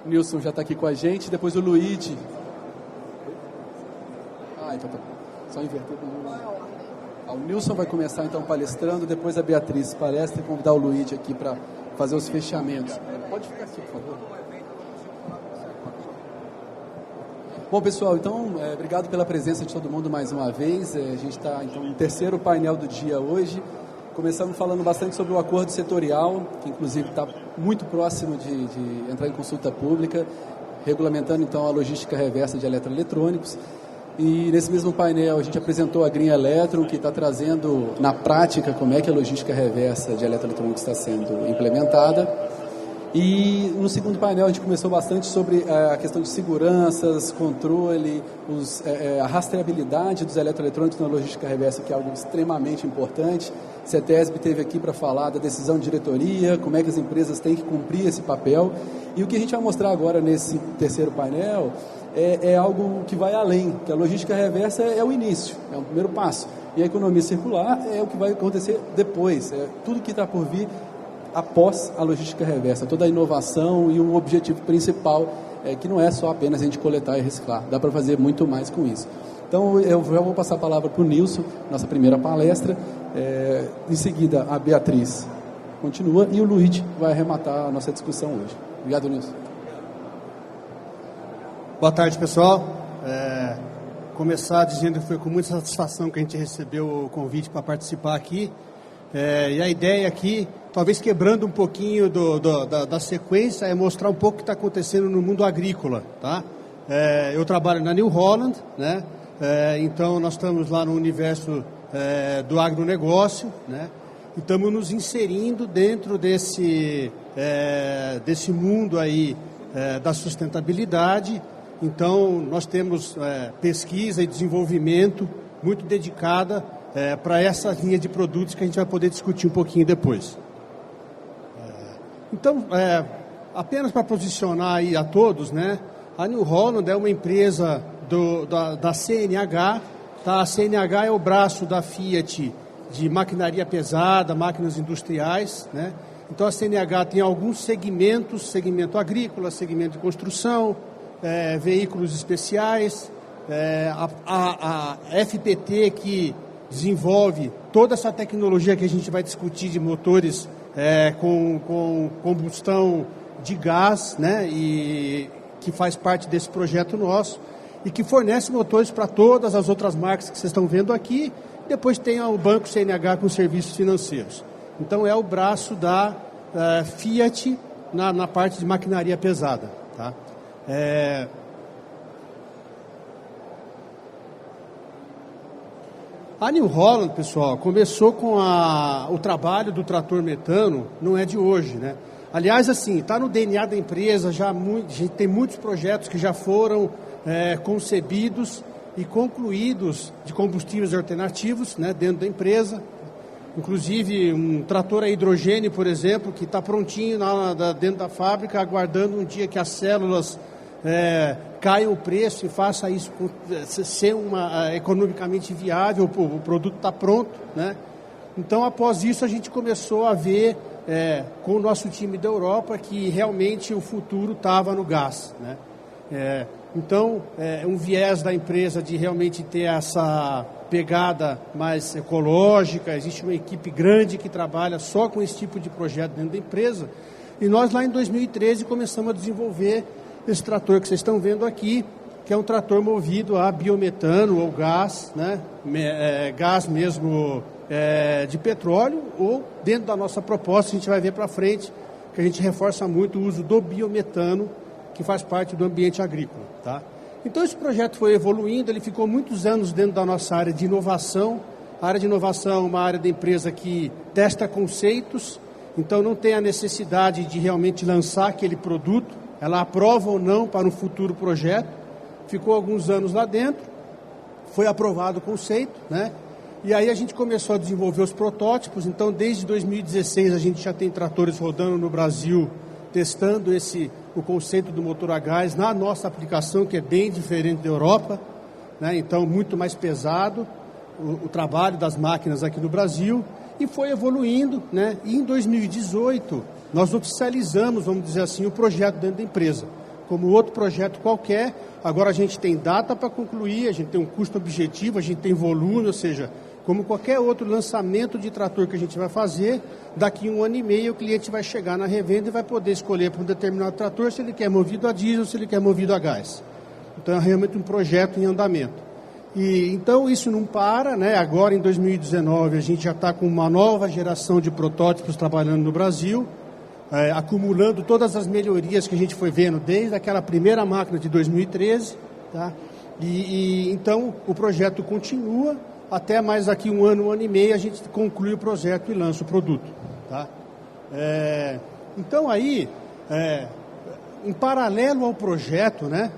O Nilson já está aqui com a gente, depois o Luigi. Então tá. Só inverter. O Nilson vai começar então palestrando, depois a Beatriz palestra e convidar o Luigi aqui para fazer os fechamentos. Pode ficar aqui, por favor. Bom, pessoal, então, obrigado pela presença de todo mundo mais uma vez. A gente está, então, no terceiro painel do dia hoje. Começamos falando bastante sobre o acordo setorial, que inclusive está muito próximo de entrar em consulta pública, regulamentando, então, a logística reversa de eletroeletrônicos. E nesse mesmo painel a gente apresentou a Green Electron, que está trazendo na prática como é que a logística reversa de eletroeletrônicos está sendo implementada. E no segundo painel a gente começou bastante sobre a questão de seguranças, controle, a rastreabilidade dos eletroeletrônicos na logística reversa, que é algo extremamente importante. CETESB esteve aqui para falar da decisão de diretoria, como é que as empresas têm que cumprir esse papel. E o que a gente vai mostrar agora nesse terceiro painel é algo que vai além, que a logística reversa é o início, é o primeiro passo. E a economia circular é o que vai acontecer depois, é tudo que está por vir após a logística reversa, toda a inovação e o objetivo principal que não é só apenas a gente coletar e reciclar, dá para fazer muito mais com isso. Então eu já vou passar a palavra para o Nilson, nossa primeira palestra, em seguida a Beatriz continua e o Luigi vai arrematar a nossa discussão hoje. Obrigado, Nilson. Boa tarde, pessoal. Começar dizendo que foi com muita satisfação que a gente recebeu o convite para participar aqui. E a ideia aqui, talvez quebrando um pouquinho da sequência, é mostrar um pouco o que está acontecendo no mundo agrícola. Tá? Eu trabalho na New Holland, né? Então nós estamos lá no universo do agronegócio, né? E estamos nos inserindo dentro desse mundo aí da sustentabilidade. Então nós temos pesquisa e desenvolvimento muito dedicada para essa linha de produtos que a gente vai poder discutir um pouquinho depois. Então, apenas para posicionar aí a todos, né? A New Holland é uma empresa da CNH, tá? A CNH é o braço da Fiat de maquinaria pesada, máquinas industriais, né? Então a CNH tem alguns segmentos, segmento agrícola, segmento de construção, veículos especiais, a FPT que desenvolve toda essa tecnologia que a gente vai discutir de motores com combustão de gás, né, e que faz parte desse projeto nosso e que fornece motores para todas as outras marcas que vocês estão vendo aqui. Depois tem o Banco CNH com serviços financeiros. Então é o braço da Fiat na parte de maquinaria pesada. Tá? A New Holland, pessoal, começou com o trabalho do trator metano, não é de hoje, né? Aliás, assim, está no DNA da empresa, a gente tem muitos projetos que já foram concebidos e concluídos de combustíveis alternativos, né, dentro da empresa. Inclusive, um trator a hidrogênio, por exemplo, que está prontinho dentro da fábrica, aguardando um dia que as células caia o preço e faça isso ser economicamente viável, o produto está pronto, né? Então, após isso, a gente começou a ver com o nosso time da Europa que realmente o futuro estava no gás, né? Então, um viés da empresa de realmente ter essa pegada mais ecológica, existe uma equipe grande que trabalha só com esse tipo de projeto dentro da empresa, e nós lá em 2013 começamos a desenvolver esse trator que vocês estão vendo aqui, que é um trator movido a biometano ou gás, né? Gás mesmo de petróleo, ou dentro da nossa proposta, a gente vai ver para frente, que a gente reforça muito o uso do biometano, que faz parte do ambiente agrícola. Tá? Então esse projeto foi evoluindo, ele ficou muitos anos dentro da nossa área de inovação. A área de inovação é uma área da empresa que testa conceitos, então não tem a necessidade de realmente lançar aquele produto, ela aprova ou não para um futuro projeto. Ficou alguns anos lá dentro, foi aprovado o conceito, né? E aí a gente começou a desenvolver os protótipos. Então desde 2016 a gente já tem tratores rodando no Brasil, testando o conceito do motor a gás na nossa aplicação, que é bem diferente da Europa, né? Então muito mais pesado o trabalho das máquinas aqui no Brasil, e foi evoluindo, né? E em 2018 nós oficializamos, vamos dizer assim, o projeto dentro da empresa. como outro projeto qualquer. Agora a gente tem data para concluir, a gente tem um custo objetivo, a gente tem volume, ou seja, como qualquer outro lançamento de trator que a gente vai fazer, daqui 1 ano e meio o cliente vai chegar na revenda e vai poder escolher para um determinado trator se ele quer movido a diesel ou se ele quer movido a gás. Então é realmente um projeto em andamento. E então isso não para, né? Agora em 2019 a gente já está com uma nova geração de protótipos trabalhando no Brasil, acumulando todas as melhorias que a gente foi vendo desde aquela primeira máquina de 2013, tá? Então o projeto continua, até mais daqui 1 ano, 1 ano e meio a gente conclui o projeto e lança o produto, tá? Então aí, em paralelo ao projeto, né?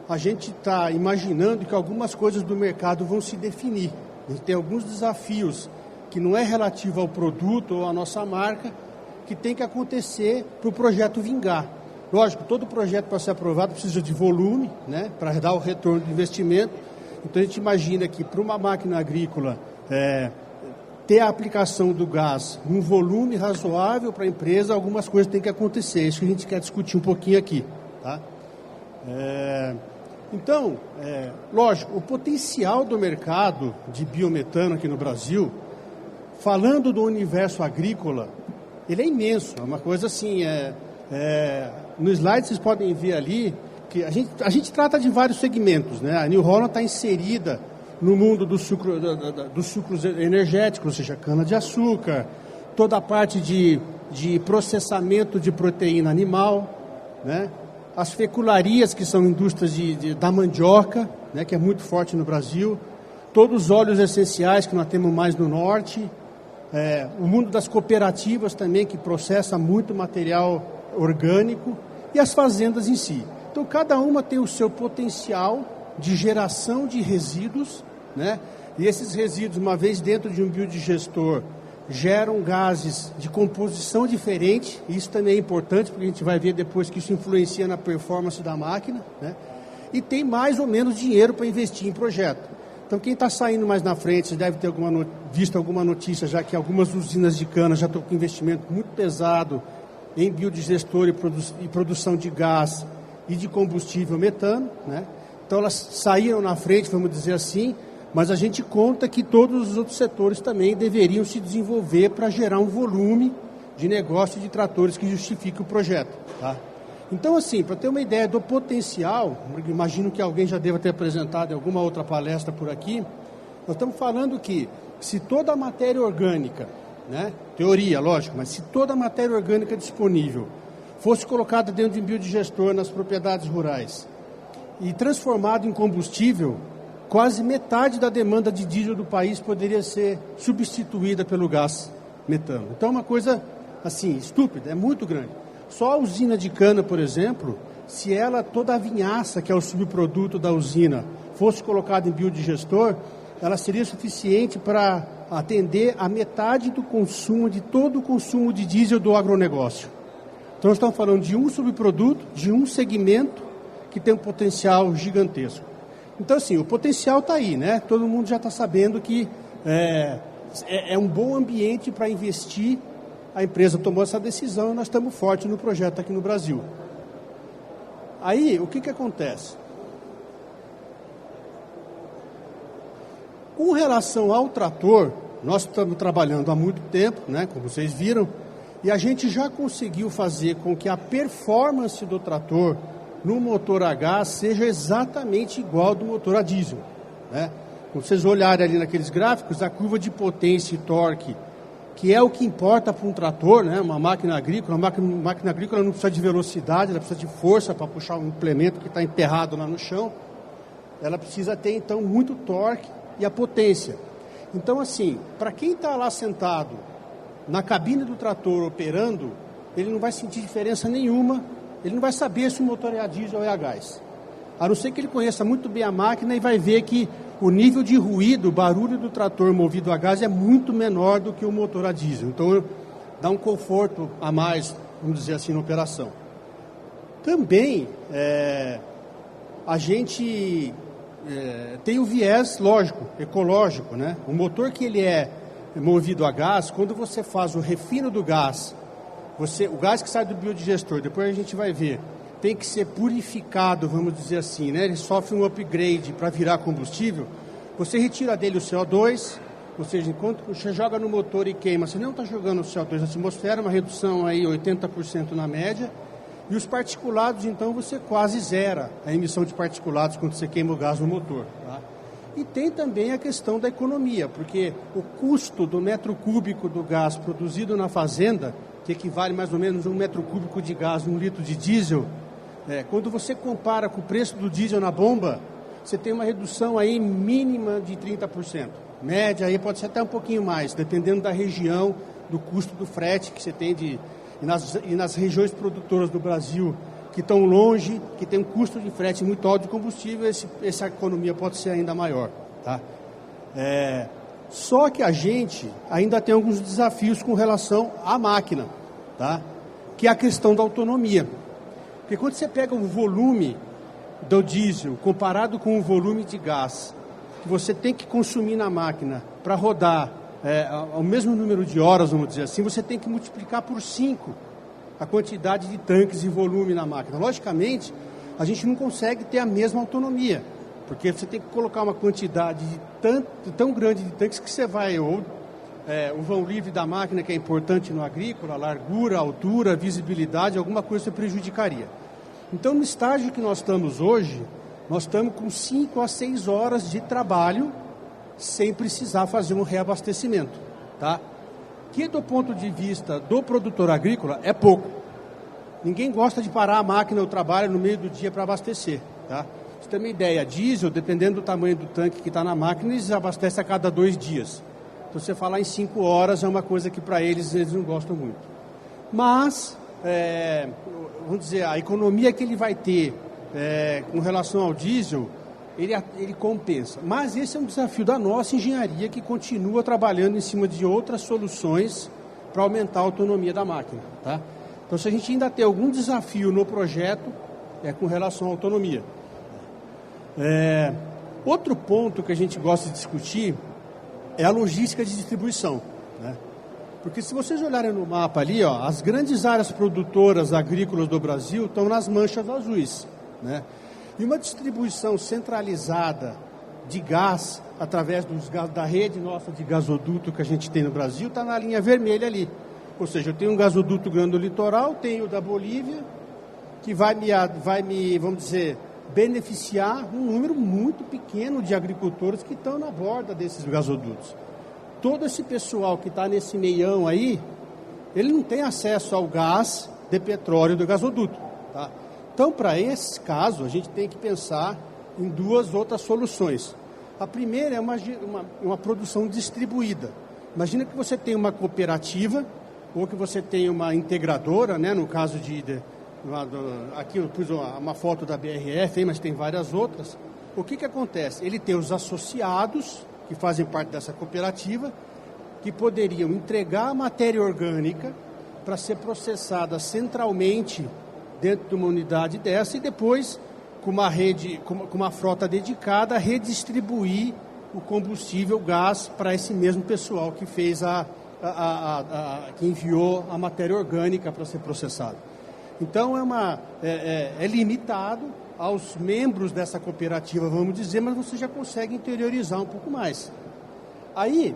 A gente está imaginando que algumas coisas do mercado vão se definir. A gente tem alguns desafios que não é relativo ao produto ou à nossa marca, que tem que acontecer para o projeto vingar. Lógico, todo projeto para ser aprovado precisa de volume, né, para dar o retorno do investimento. Então a gente imagina que para uma máquina agrícola ter a aplicação do gás num volume razoável para a empresa, algumas coisas têm que acontecer. Isso que a gente quer discutir um pouquinho aqui, tá? Então, lógico, o potencial do mercado de biometano aqui no Brasil, falando do universo agrícola, ele é imenso. É uma coisa assim, no slide vocês podem ver ali, que a gente trata de vários segmentos, né? A New Holland está inserida no mundo dos sucros energéticos, ou seja, cana-de-açúcar, toda a parte de processamento de proteína animal, né? As fecularias, que são indústrias da mandioca, né, que é muito forte no Brasil, todos os óleos essenciais que nós temos mais no norte, o mundo das cooperativas também, que processa muito material orgânico, e as fazendas em si. Então, cada uma tem o seu potencial de geração de resíduos, né? E esses resíduos, uma vez dentro de um biodigestor, geram gases de composição diferente. Isso também é importante, porque a gente vai ver depois que isso influencia na performance da máquina, né? E tem mais ou menos dinheiro para investir em projeto. Então, quem está saindo mais na frente, você deve ter visto alguma notícia, já que algumas usinas de cana já estão com investimento muito pesado em biodigestor e produção de gás e de combustível metano, né? Então, elas saíram na frente, vamos dizer assim, mas a gente conta que todos os outros setores também deveriam se desenvolver para gerar um volume de negócio de tratores que justifique o projeto, tá? Então, assim, para ter uma ideia do potencial, imagino que alguém já deva ter apresentado em alguma outra palestra por aqui, nós estamos falando que se toda a matéria orgânica, né, teoria, lógico, mas se toda a matéria orgânica disponível fosse colocada dentro de um biodigestor nas propriedades rurais e transformado em combustível, quase metade da demanda de diesel do país poderia ser substituída pelo gás metano. Então é uma coisa, assim, estúpida, é muito grande. Só a usina de cana, por exemplo, se toda a vinhaça, que é o subproduto da usina, fosse colocada em biodigestor, ela seria suficiente para atender a metade do consumo, de todo o consumo de diesel do agronegócio. Então nós estamos falando de um subproduto, de um segmento que tem um potencial gigantesco. Então, assim, o potencial está aí, né? Todo mundo já está sabendo que é um bom ambiente para investir. A empresa tomou essa decisão e nós estamos fortes no projeto aqui no Brasil. Aí, o que acontece? Com relação ao trator, nós estamos trabalhando há muito tempo, né? Como vocês viram, e a gente já conseguiu fazer com que a performance do trator no motor a gás seja exatamente igual ao do motor a diesel, né? Quando vocês olharem ali naqueles gráficos, a curva de potência e torque, que é o que importa para um trator, né? Uma máquina agrícola, máquina agrícola não precisa de velocidade, ela precisa de força para puxar um implemento que está enterrado lá no chão. Ela precisa ter, então, muito torque e a potência. Então, assim, para quem está lá sentado na cabine do trator operando, ele não vai sentir diferença nenhuma. Ele não vai saber se o motor é a diesel ou é a gás. A não ser que ele conheça muito bem a máquina e vai ver que o nível de ruído, o barulho do trator movido a gás é muito menor do que o motor a diesel. Então, dá um conforto a mais, vamos dizer assim, na operação. Também, a gente tem o viés, lógico, ecológico, né? O motor que ele é movido a gás, quando você faz o refino do gás, o gás que sai do biodigestor, depois a gente vai ver, tem que ser purificado, vamos dizer assim, né? Ele sofre um upgrade para virar combustível. Você retira dele o CO2, ou seja, enquanto você joga no motor e queima, você não está jogando o CO2 na atmosfera, uma redução aí 80% na média. E os particulados, então, você quase zera a emissão de particulados quando você queima o gás no motor. Tá? E tem também a questão da economia, porque o custo do metro cúbico do gás produzido na fazenda, que equivale mais ou menos a 1 metro cúbico de gás, 1 litro de diesel, quando você compara com o preço do diesel na bomba, você tem uma redução aí mínima de 30%. Média aí pode ser até um pouquinho mais, dependendo da região, do custo do frete que você tem e nas regiões produtoras do Brasil que estão longe, que tem um custo de frete muito alto de combustível, essa economia pode ser ainda maior. Tá? Só que a gente ainda tem alguns desafios com relação à máquina, tá? Que é a questão da autonomia. Porque quando você pega o volume do diesel comparado com o volume de gás que você tem que consumir na máquina para rodar ao mesmo número de horas, vamos dizer assim, você tem que multiplicar por 5 a quantidade de tanques e volume na máquina. Logicamente, a gente não consegue ter a mesma autonomia, porque você tem que colocar uma quantidade tão grande de tanques que você vai, o vão livre da máquina, que é importante no agrícola, largura, altura, visibilidade, alguma coisa você prejudicaria. Então, no estágio que nós estamos hoje, nós estamos com 5 a 6 horas de trabalho sem precisar fazer um reabastecimento, tá? Que do ponto de vista do produtor agrícola é pouco. Ninguém gosta de parar a máquina ou trabalho no meio do dia para abastecer, tá? Você tem uma ideia, diesel, dependendo do tamanho do tanque que está na máquina, eles abastecem a cada 2 dias. Então, você falar em 5 horas é uma coisa que para eles não gostam muito. Mas, vamos dizer, a economia que ele vai ter com relação ao diesel, ele compensa. Mas esse é um desafio da nossa engenharia, que continua trabalhando em cima de outras soluções para aumentar a autonomia da máquina. Tá? Então, se a gente ainda tem algum desafio no projeto, é com relação à autonomia. Outro ponto que a gente gosta de discutir é a logística de distribuição, né? Porque se vocês olharem no mapa ali, ó, as grandes áreas produtoras agrícolas do Brasil estão nas manchas azuis, né? E uma distribuição centralizada de gás, através da rede nossa de gasoduto que a gente tem no Brasil, está na linha vermelha ali. Ou seja, eu tenho um gasoduto grande no litoral, tenho o da Bolívia, que vai me, vamos dizer, beneficiar um número muito pequeno de agricultores que estão na borda desses gasodutos. Todo esse pessoal que está nesse meião aí, ele não tem acesso ao gás de petróleo do gasoduto, tá? Então, para esse caso, a gente tem que pensar em 2 outras soluções. A primeira é uma produção distribuída. Imagina que você tem uma cooperativa ou que você tem uma integradora, né? No caso aqui eu pus uma foto da BRF, mas tem várias outras. O que acontece? Ele tem os associados, que fazem parte dessa cooperativa, que poderiam entregar a matéria orgânica para ser processada centralmente dentro de uma unidade dessa e depois, com uma frota dedicada, redistribuir o combustível, o gás, para esse mesmo pessoal que fez que enviou a matéria orgânica para ser processada. Então, é limitado aos membros dessa cooperativa, vamos dizer, mas você já consegue interiorizar um pouco mais. Aí,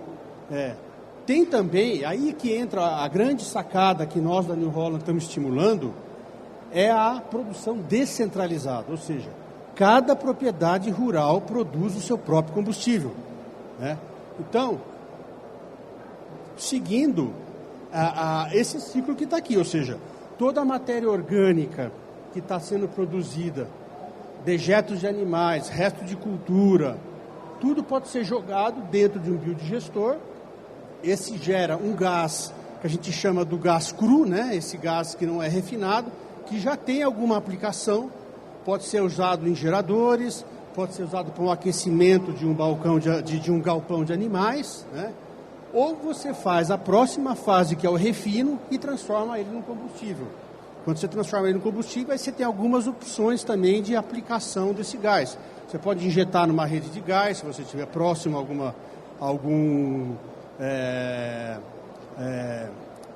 tem também, aí que entra a grande sacada que nós da New Holland estamos estimulando, é a produção descentralizada, ou seja, cada propriedade rural produz o seu próprio combustível, né? Então, seguindo esse ciclo que está aqui, ou seja, toda a matéria orgânica que está sendo produzida, dejetos de animais, resto de cultura, tudo pode ser jogado dentro de um biodigestor. Esse gera um gás que a gente chama do gás cru, né? Esse gás que não é refinado, que já tem alguma aplicação, pode ser usado em geradores, pode ser usado para um aquecimento de um balcão de um galpão de animais, né? Ou você faz a próxima fase, que é o refino, e transforma ele num combustível. Quando você transforma ele em combustível, aí você tem algumas opções também de aplicação desse gás. Você pode injetar numa rede de gás, se você estiver próximo a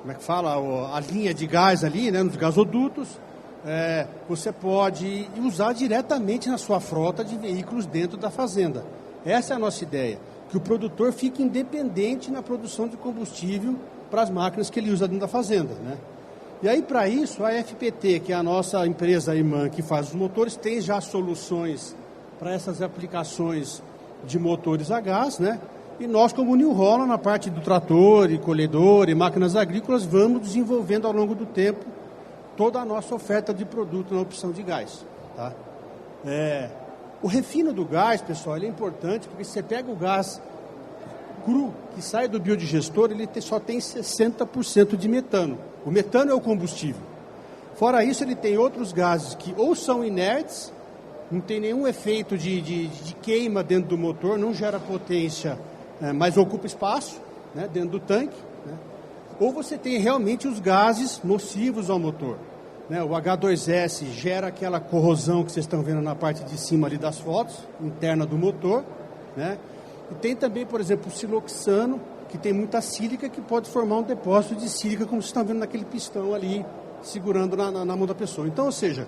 como é que fala? A linha de gás ali, né, nos gasodutos. você pode usar diretamente na sua frota de veículos dentro da fazenda. Essa é a nossa ideia, que o produtor fique independente na produção de combustível para as máquinas que ele usa dentro da fazenda, né? E aí, para isso, a FPT, que é a nossa empresa irmã que faz os motores, tem já soluções para essas aplicações de motores a gás, né? E nós, como New Holland, na parte do trator e colhedor e máquinas agrícolas, vamos desenvolvendo ao longo do tempo toda a nossa oferta de produto na opção de gás, tá? O refino do gás, pessoal, ele é importante porque você pega o gás cru que sai do biodigestor, ele só tem 60% de metano. O metano é o combustível. Fora isso, ele tem outros gases que ou são inertes, não tem nenhum efeito de queima dentro do motor, não gera potência, mas ocupa espaço, né, dentro do tanque, né? Ou você tem realmente os gases nocivos ao motor, né? O H2S gera aquela corrosão que vocês estão vendo na parte de cima ali das fotos, interna do motor, né? E tem também, por exemplo, o siloxano, que tem muita sílica, que pode formar um depósito de sílica, como vocês estão vendo naquele pistão ali, segurando na mão da pessoa. Então, ou seja,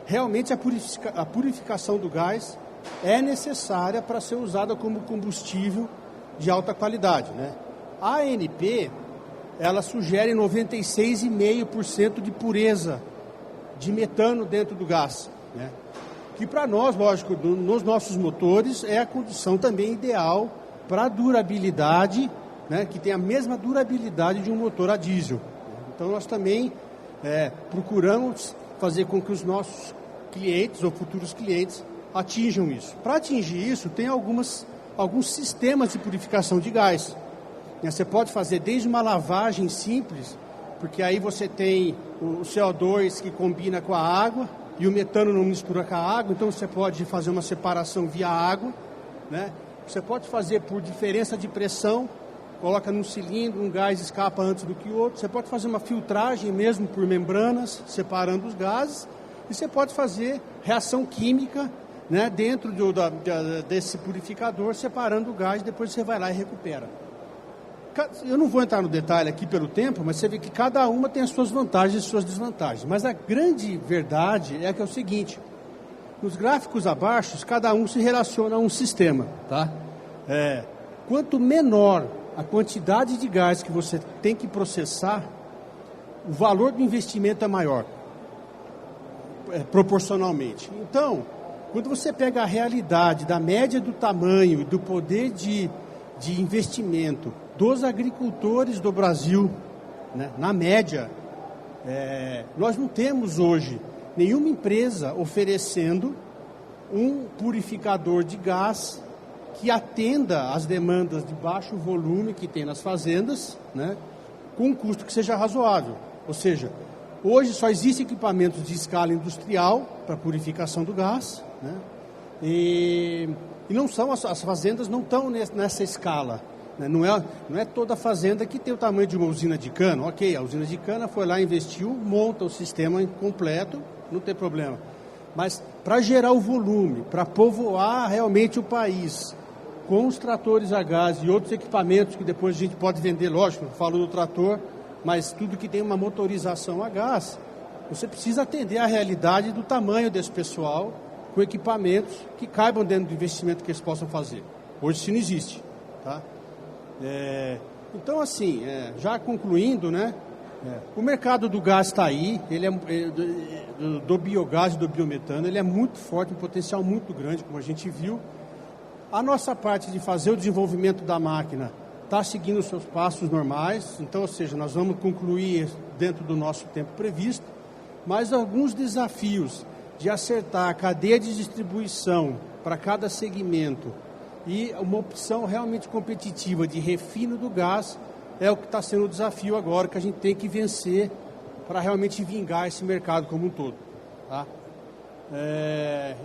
realmente a purificação do gás é necessária para ser usada como combustível de alta qualidade, né? A ANP, ela sugere 96,5% de pureza de metano dentro do gás, né? Que para nós, lógico, nos nossos motores, é a condição também ideal para a durabilidade, né, que tem a mesma durabilidade de um motor a diesel. Então nós também procuramos fazer com que os nossos clientes ou futuros clientes atinjam isso. Para atingir isso, tem alguns sistemas de purificação de gás. Você pode fazer desde uma lavagem simples, porque aí você tem o CO2 que combina com a água e o metano não mistura com a água, então você pode fazer uma separação via água, né? Você pode fazer por diferença de pressão, coloca num cilindro, um gás escapa antes do que o outro. Você pode fazer uma filtragem mesmo por membranas, separando os gases. E você pode fazer reação química, né, dentro desse purificador, separando o gás, depois você vai lá e recupera. Eu não vou entrar no detalhe aqui pelo tempo, mas você vê que cada uma tem as suas vantagens e suas desvantagens. Mas a grande verdade é que é o seguinte: nos gráficos abaixo, cada um se relaciona a um sistema, tá? Quanto menor a quantidade de gás que você tem que processar, o valor do investimento é maior, proporcionalmente. Então, quando você pega a realidade da média do tamanho e do poder de investimento dos agricultores do Brasil, né, na média, nós não temos hoje nenhuma empresa oferecendo um purificador de gás que atenda às demandas de baixo volume que tem nas fazendas, né, com um custo que seja razoável. Ou seja, hoje só existem equipamentos de escala industrial para purificação do gás, né, e não são, as fazendas não estão nessa escala, né, não é toda fazenda que tem o tamanho de uma usina de cana. Ok, a usina de cana foi lá, investiu, monta o sistema completo, não tem problema. Mas para gerar o volume, para povoar realmente o país com os tratores a gás e outros equipamentos que depois a gente pode vender, lógico, eu falo do trator, mas tudo que tem uma motorização a gás, você precisa atender à realidade do tamanho desse pessoal com equipamentos que caibam dentro do investimento que eles possam fazer. Hoje isso não existe, tá? Então, assim, já concluindo, né? O mercado do gás está aí, ele do biogás e do biometano, ele é muito forte, um potencial muito grande, como a gente viu. A nossa parte de fazer o desenvolvimento da máquina está seguindo os seus passos normais, então, ou seja, nós vamos concluir dentro do nosso tempo previsto, mas alguns desafios de acertar a cadeia de distribuição para cada segmento e uma opção realmente competitiva de refino do gás é o que está sendo o desafio agora, que a gente tem que vencer para realmente vingar esse mercado como um todo, tá?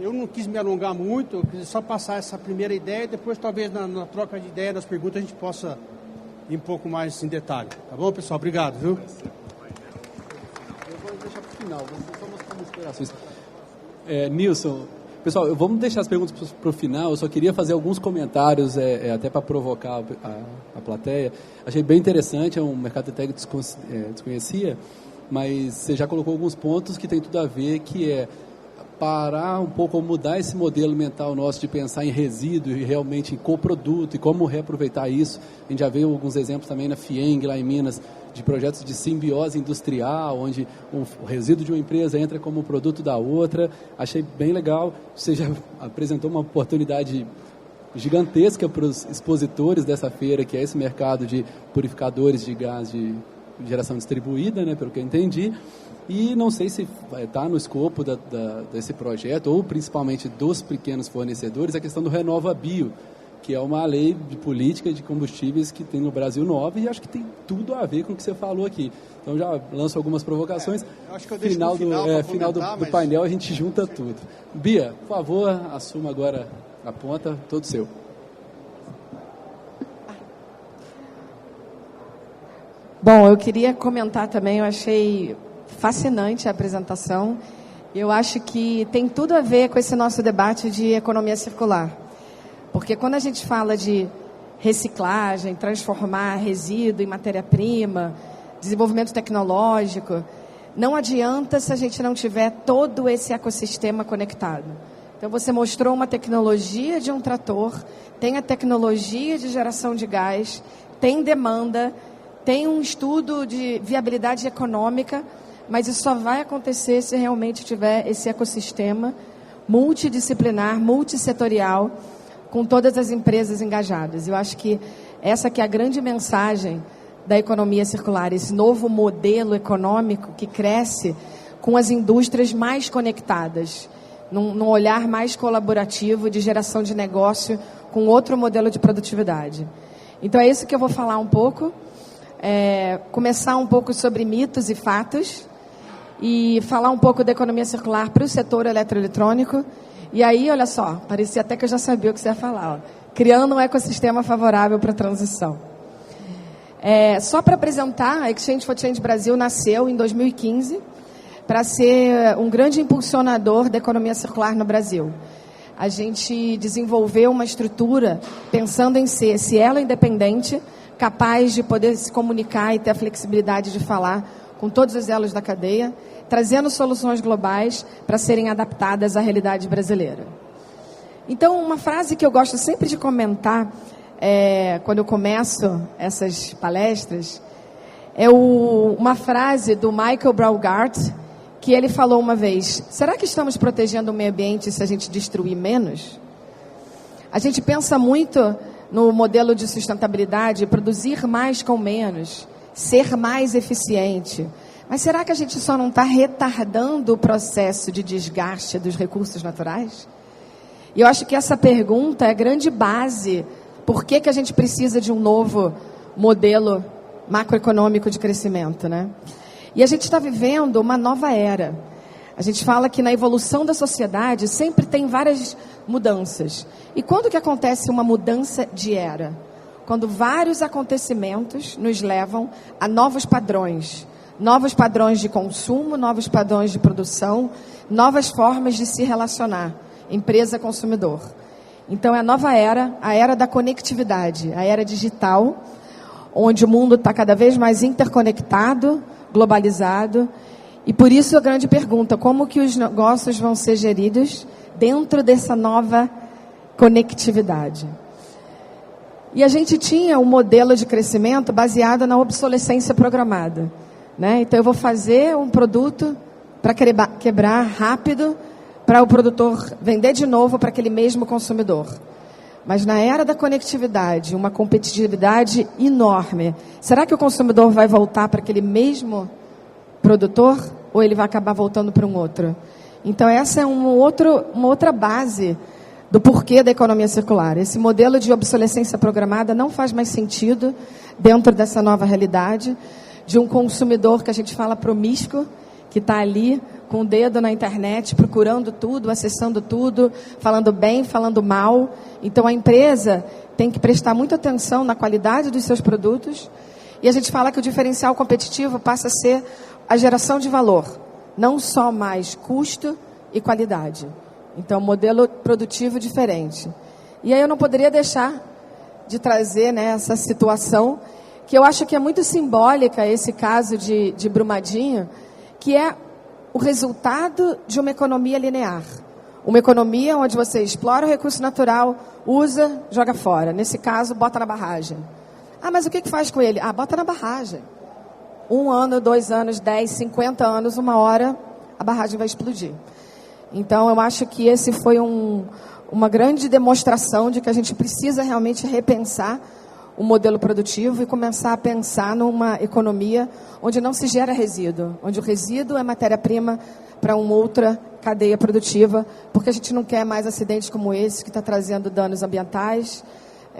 Eu não quis me alongar muito, eu quis só passar essa primeira ideia e depois talvez na troca de ideia, nas perguntas, a gente possa ir um pouco mais em detalhe. Tá bom, pessoal? Obrigado, viu? Eu vou deixar para o final, vou só mostrar umas inspirações. Nilson, pessoal, vamos deixar as perguntas para o final. Eu só queria fazer alguns comentários, até para provocar a plateia. Achei bem interessante, é um mercado até que desconhecia. mas você já colocou alguns pontos que tem tudo a ver, que é parar um pouco, mudar esse modelo mental nosso de pensar em resíduo e realmente em coproduto e como reaproveitar isso. A gente já viu alguns exemplos também na FIENG, lá em Minas, de projetos de simbiose industrial, onde o resíduo de uma empresa entra como produto da outra. Achei bem legal. Você já apresentou uma oportunidade gigantesca para os expositores dessa feira, que é esse mercado de purificadores de gás de geração distribuída, né, pelo que eu entendi. E não sei se está no escopo desse projeto, ou principalmente dos pequenos fornecedores, a questão do RenovaBio, que é uma lei de política de combustíveis que tem no Brasil nova, e acho que tem tudo a ver com o que você falou aqui. Então já lanço algumas provocações. Acho que eu deixo final do painel a gente junta tudo. Bia, por favor, assuma agora a ponta, todo seu. Bom, eu queria comentar também, eu achei fascinante a apresentação. Eu acho que tem tudo a ver com esse nosso debate de economia circular. Porque quando a gente fala de reciclagem, transformar resíduo em matéria-prima, desenvolvimento tecnológico, não adianta se a gente não tiver todo esse ecossistema conectado. Então, você mostrou uma tecnologia de um trator, tem a tecnologia de geração de gás, tem demanda, tem um estudo de viabilidade econômica, mas isso só vai acontecer se realmente tiver esse ecossistema multidisciplinar, multissetorial, com todas as empresas engajadas. Eu acho que essa que é a grande mensagem da economia circular, esse novo modelo econômico que cresce com as indústrias mais conectadas, num olhar mais colaborativo de geração de negócio com outro modelo de produtividade. Então é isso que eu vou falar um pouco, começar um pouco sobre mitos e fatos, e falar um pouco da economia circular para o setor eletroeletrônico. E aí, olha só, parecia até que eu já sabia o que você ia falar. Criando um ecossistema favorável para a transição. Só para apresentar, a Exchange for Change Brasil nasceu em 2015 para ser um grande impulsionador da economia circular no Brasil. A gente desenvolveu uma estrutura pensando em ser ela independente, capaz de poder se comunicar e ter a flexibilidade de falar com todos os elos da cadeia, trazendo soluções globais para serem adaptadas à realidade brasileira. Então, uma frase que eu gosto sempre de comentar quando eu começo essas palestras é uma frase do Michael Braugart, que ele falou uma vez: será que estamos protegendo o meio ambiente se a gente destruir menos? A gente pensa muito no modelo de sustentabilidade, produzir mais com menos, ser mais eficiente. Mas será que a gente só não está retardando o processo de desgaste dos recursos naturais? E eu acho que essa pergunta é a grande base. Por que a gente precisa de um novo modelo macroeconômico de crescimento, né? E a gente está vivendo uma nova era. A gente fala que na evolução da sociedade sempre tem várias mudanças. E quando que acontece uma mudança de era? Quando vários acontecimentos nos levam a novos padrões de consumo, novos padrões de produção, novas formas de se relacionar, empresa-consumidor. Então é a nova era, a era da conectividade, a era digital, onde o mundo está cada vez mais interconectado, globalizado, e por isso a grande pergunta: como que os negócios vão ser geridos dentro dessa nova conectividade? E a gente tinha um modelo de crescimento baseado na obsolescência programada, né? Então eu vou fazer um produto para quebrar rápido, para o produtor vender de novo para aquele mesmo consumidor. Mas na era da conectividade, uma competitividade enorme, será que o consumidor vai voltar para aquele mesmo produtor ou ele vai acabar voltando para um outro? Então essa é uma outra base do porquê da economia circular. Esse modelo de obsolescência programada não faz mais sentido dentro dessa nova realidade de um consumidor que a gente fala promíscuo, que está ali com o dedo na internet, procurando tudo, acessando tudo, falando bem, falando mal. Então a empresa tem que prestar muita atenção na qualidade dos seus produtos. E a gente fala que o diferencial competitivo passa a ser a geração de valor, não só mais custo e qualidade. Então, modelo produtivo diferente. E aí eu não poderia deixar de trazer, né, essa situação que eu acho que é muito simbólica esse caso de Brumadinho, que é o resultado de uma economia linear. Uma economia onde você explora o recurso natural, usa, joga fora. Nesse caso, bota na barragem. Ah, mas o que faz com ele? Ah, bota na barragem. 1 ano, 2 anos, 10, 50 anos, uma hora, a barragem vai explodir. Então, eu acho que esse foi uma grande demonstração de que a gente precisa realmente repensar o modelo produtivo e começar a pensar numa economia onde não se gera resíduo, onde o resíduo é matéria-prima para uma outra cadeia produtiva, porque a gente não quer mais acidentes como esse, que está trazendo danos ambientais,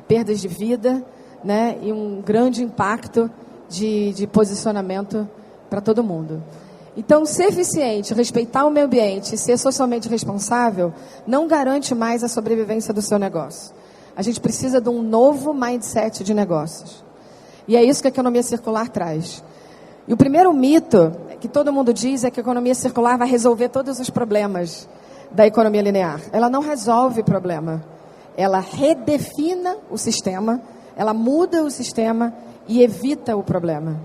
perdas de vida, né, e um grande impacto de posicionamento para todo mundo. Então, ser eficiente, respeitar o meio ambiente e ser socialmente responsável não garante mais a sobrevivência do seu negócio. A gente precisa de um novo mindset de negócios. E é isso que a economia circular traz. E o primeiro mito que todo mundo diz é que a economia circular vai resolver todos os problemas da economia linear. Ela não resolve o problema. Ela redefina o sistema, ela muda o sistema e evita o problema.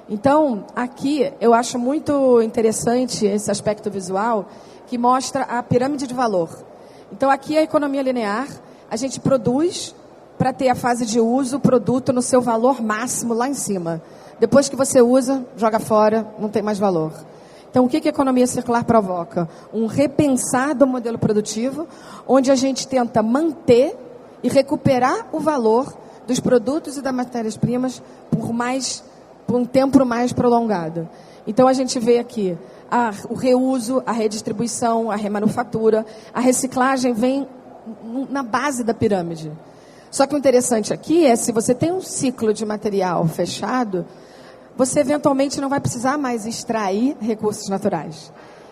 Então, aqui eu acho muito interessante esse aspecto visual que mostra a pirâmide de valor. Então, aqui é a economia linear, a gente produz para ter a fase de uso, o produto no seu valor máximo lá em cima. Depois que você usa, joga fora, não tem mais valor. Então, o que a economia circular provoca? Um repensar do modelo produtivo, onde a gente tenta manter e recuperar o valor dos produtos e das matérias-primas por um tempo mais prolongado. Então, a gente vê aqui o reuso, a redistribuição, a remanufatura, a reciclagem vem na base da pirâmide. Só que o interessante aqui é, se você tem um ciclo de material fechado, você eventualmente não vai precisar mais extrair recursos naturais.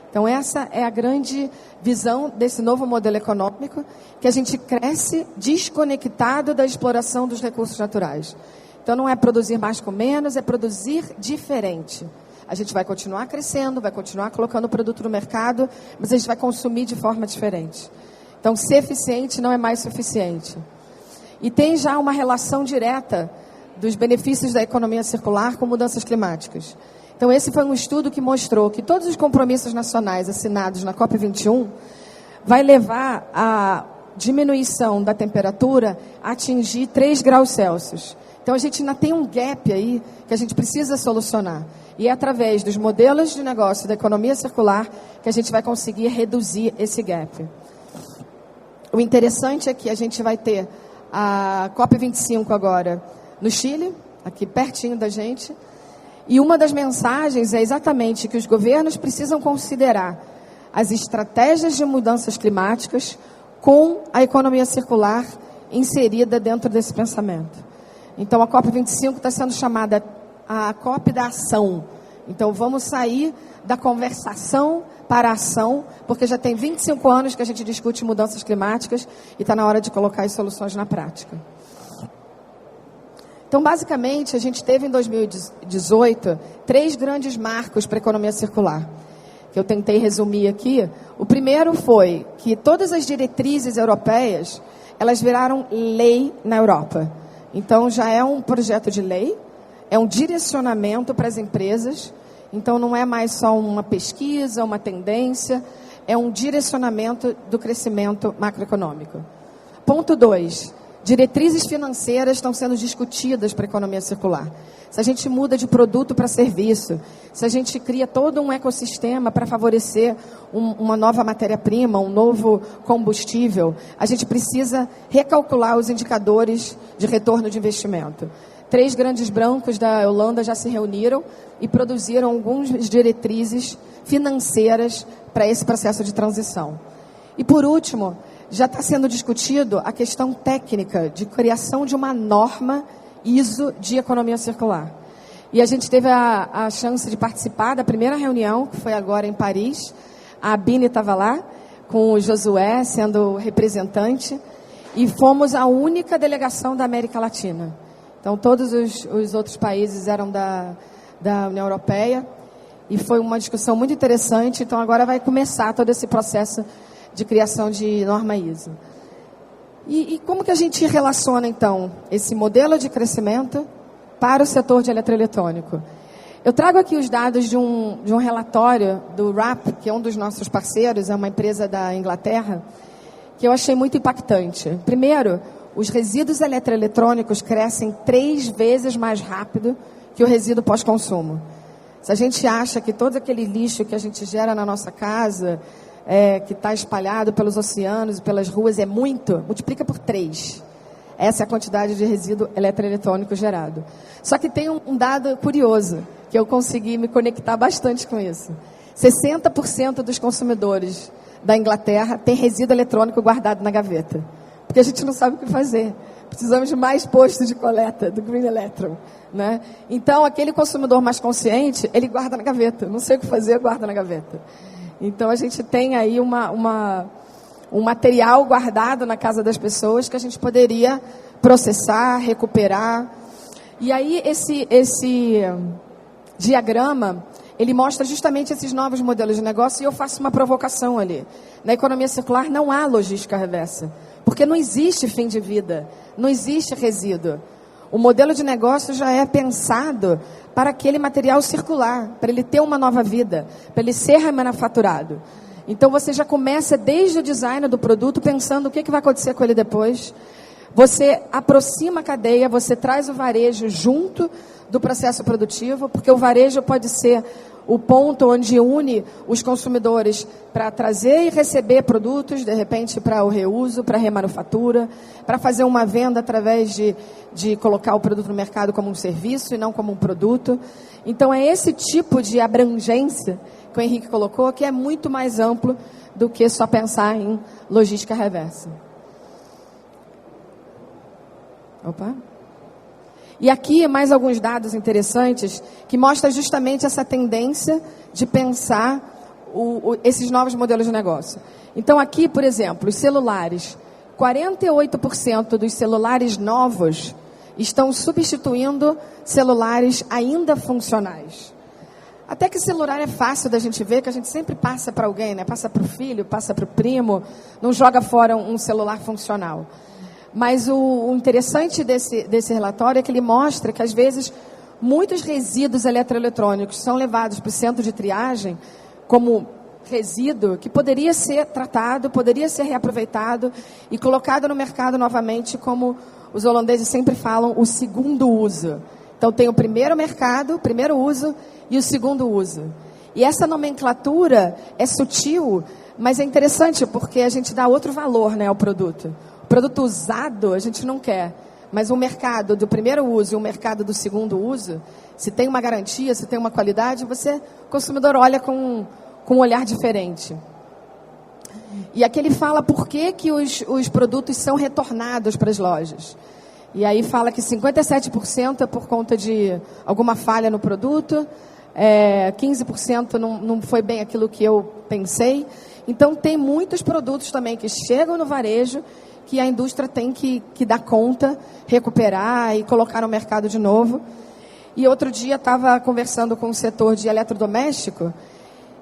Então, essa é a grande visão desse novo modelo econômico, que a gente cresce desconectado da exploração dos recursos naturais. Então, não é produzir mais com menos, é produzir diferente. A gente vai continuar crescendo, vai continuar colocando o produto no mercado, mas a gente vai consumir de forma diferente. Então, ser eficiente não é mais suficiente. E tem já uma relação direta dos benefícios da economia circular com mudanças climáticas. Então, esse foi um estudo que mostrou que todos os compromissos nacionais assinados na COP21 vai levar a diminuição da temperatura a atingir 3 graus Celsius. Então, a gente ainda tem um gap aí que a gente precisa solucionar. E é através dos modelos de negócio da economia circular que a gente vai conseguir reduzir esse gap. O interessante é que a gente vai ter a COP25 agora no Chile, aqui pertinho da gente. E uma das mensagens é exatamente que os governos precisam considerar as estratégias de mudanças climáticas com a economia circular inserida dentro desse pensamento. Então, a COP25 está sendo chamada a COP da ação. Então, vamos sair da conversação para a ação, porque já tem 25 anos que a gente discute mudanças climáticas e está na hora de colocar as soluções na prática. Então, basicamente, a gente teve em 2018 3 grandes marcos para a economia circular, que eu tentei resumir aqui. O primeiro foi que todas as diretrizes europeias, elas viraram lei na Europa. Então, já é um projeto de lei, é um direcionamento para as empresas. Então, não é mais só uma pesquisa, uma tendência, é um direcionamento do crescimento macroeconômico. Ponto 2. Diretrizes financeiras estão sendo discutidas para a economia circular. Se a gente muda de produto para serviço, se a gente cria todo um ecossistema para favorecer uma nova matéria-prima, um novo combustível, a gente precisa recalcular os indicadores de retorno de investimento. 3 grandes bancos da Holanda já se reuniram e produziram algumas diretrizes financeiras para esse processo de transição. E, por último, já está sendo discutido a questão técnica de criação de uma norma ISO de economia circular. E a gente teve a chance de participar da primeira reunião, que foi agora em Paris. A Bini estava lá, com o Josué sendo representante, e fomos a única delegação da América Latina. Então, todos os outros países eram da União Europeia, e foi uma discussão muito interessante. Então, agora vai começar todo esse processo de criação de norma ISO. E como que a gente relaciona, então, esse modelo de crescimento para o setor de eletroeletrônico. Eu trago aqui os dados de um relatório do RAP, que é um dos nossos parceiros, é uma empresa da Inglaterra, que eu achei muito impactante. Primeiro, os resíduos eletroeletrônicos crescem 3 vezes mais rápido que o resíduo pós-consumo. Se a gente acha que todo aquele lixo que a gente gera na nossa casa, que está espalhado pelos oceanos e pelas ruas, é muito, multiplica por 3. Essa é a quantidade de resíduo eletroeletrônico gerado. Só que tem um dado curioso, que eu consegui me conectar bastante com isso. 60% dos consumidores da Inglaterra tem resíduo eletrônico guardado na gaveta. Porque a gente não sabe o que fazer. Precisamos de mais postos de coleta do Green Electron, né? Então, aquele consumidor mais consciente, ele guarda na gaveta. Não sei o que fazer, guarda na gaveta. Então, a gente tem aí um material guardado na casa das pessoas que a gente poderia processar, recuperar. E aí, esse diagrama, ele mostra justamente esses novos modelos de negócio, e eu faço uma provocação ali. Na economia circular não há logística reversa, porque não existe fim de vida, não existe resíduo. O modelo de negócio já é pensado para aquele material circular, para ele ter uma nova vida, para ele ser remanufaturado. Então você já começa desde o design do produto pensando o que vai acontecer com ele depois. Você aproxima a cadeia, você traz o varejo junto do processo produtivo, porque o varejo pode ser o ponto onde une os consumidores para trazer e receber produtos, de repente para o reuso, para a remanufatura, para fazer uma venda através de colocar o produto no mercado como um serviço e não como um produto. Então é esse tipo de abrangência que o Henrique colocou, que é muito mais amplo do que só pensar em logística reversa. Opa! E aqui mais alguns dados interessantes que mostram justamente essa tendência de pensar esses novos modelos de negócio. Então aqui, por exemplo, os celulares. 48% dos celulares novos estão substituindo celulares ainda funcionais. Até que celular é fácil da gente ver, que a gente sempre passa para alguém, né? Passa para o filho, passa para o primo, não joga fora um celular funcional. Mas o interessante desse relatório é que ele mostra que, às vezes, muitos resíduos eletroeletrônicos são levados para o centro de triagem como resíduo que poderia ser tratado, poderia ser reaproveitado e colocado no mercado novamente, como os holandeses sempre falam, o segundo uso. Então, tem o primeiro mercado, o primeiro uso e o segundo uso. E essa nomenclatura é sutil, mas é interessante porque a gente dá outro valor, né, ao produto. O produto usado a gente não quer, mas o mercado do primeiro uso e o mercado do segundo uso, se tem uma garantia, se tem uma qualidade, o consumidor olha com um olhar diferente. E aqui ele fala por que os produtos são retornados para as lojas. E aí fala que 57% é por conta de alguma falha no produto, 15% não foi bem aquilo que eu pensei. Então tem muitos produtos também que chegam no varejo que a indústria tem que dar conta, recuperar e colocar no mercado de novo. E outro dia estava conversando com o setor de eletrodoméstico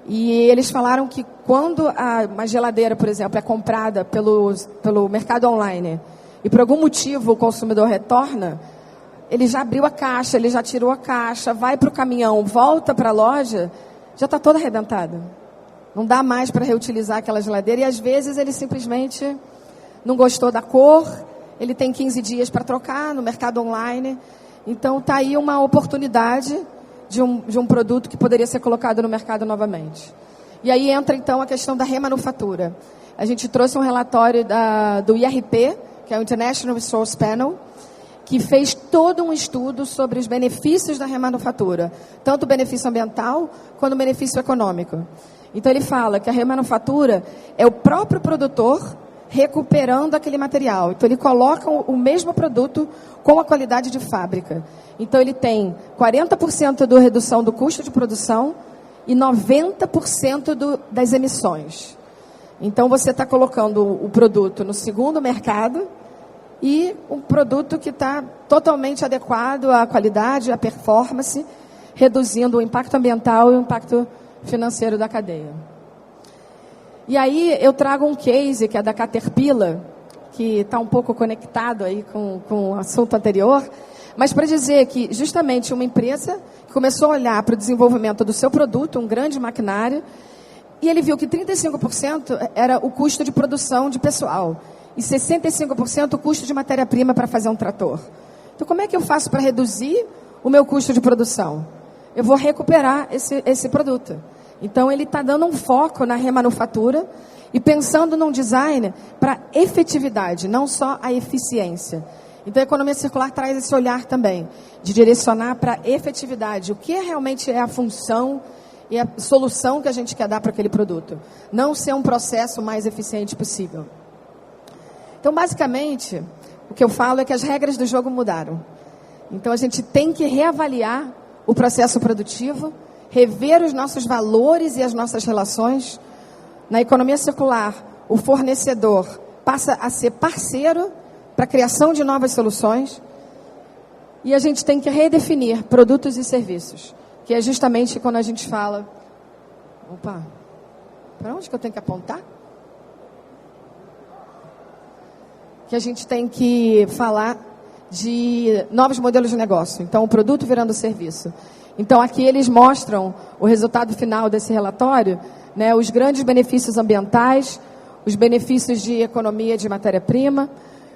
e eles falaram que quando uma geladeira, por exemplo, é comprada pelo mercado online e por algum motivo o consumidor retorna, ele já abriu a caixa, ele já tirou a caixa, vai para o caminhão, volta para a loja, já está toda arrebentada. Não dá mais para reutilizar aquela geladeira e às vezes ele simplesmente não gostou da cor, ele tem 15 dias para trocar no mercado online. Então, está aí uma oportunidade de um produto que poderia ser colocado no mercado novamente. E aí entra, então, a questão da remanufatura. A gente trouxe um relatório do IRP, que é o International Resource Panel, que fez todo um estudo sobre os benefícios da remanufatura, tanto o benefício ambiental quanto o benefício econômico. Então, ele fala que a remanufatura é o próprio produtor recuperando aquele material. Então, ele coloca o mesmo produto com a qualidade de fábrica. Então, ele tem 40% de redução do custo de produção e 90% das emissões. Então, você está colocando o produto no segundo mercado e um produto que está totalmente adequado à qualidade, à performance, reduzindo o impacto ambiental e o impacto financeiro da cadeia. E aí eu trago um case que é da Caterpillar, que está um pouco conectado aí com o assunto anterior, Mas para dizer que, justamente, uma empresa que começou a olhar para o desenvolvimento do seu produto, um grande maquinário, e ele viu que 35% era o custo de produção de pessoal e 65% o custo de matéria-prima para fazer um trator. Então, como é que eu faço para reduzir o meu custo de produção? Eu vou recuperar esse produto. Então, ele está dando um foco na remanufatura e pensando num design para efetividade, não só a eficiência. Então, a economia circular traz esse olhar também, de direcionar para efetividade, o que realmente é a função e a solução que a gente quer dar para aquele produto. Não ser um processo mais eficiente possível. Então, basicamente, o que eu falo é que as regras do jogo mudaram. Então, a gente tem que reavaliar o processo produtivo, rever os nossos valores e as nossas relações. Na economia circular, o fornecedor passa a ser parceiro para a criação de novas soluções. E a gente tem que redefinir produtos e serviços, que é justamente quando a gente fala... Opa, para onde que eu tenho que apontar? Que a gente tem que falar de novos modelos de negócio. Então, o produto virando serviço. Então, aqui eles mostram o resultado final desse relatório, né, os grandes benefícios ambientais, os benefícios de economia de matéria-prima,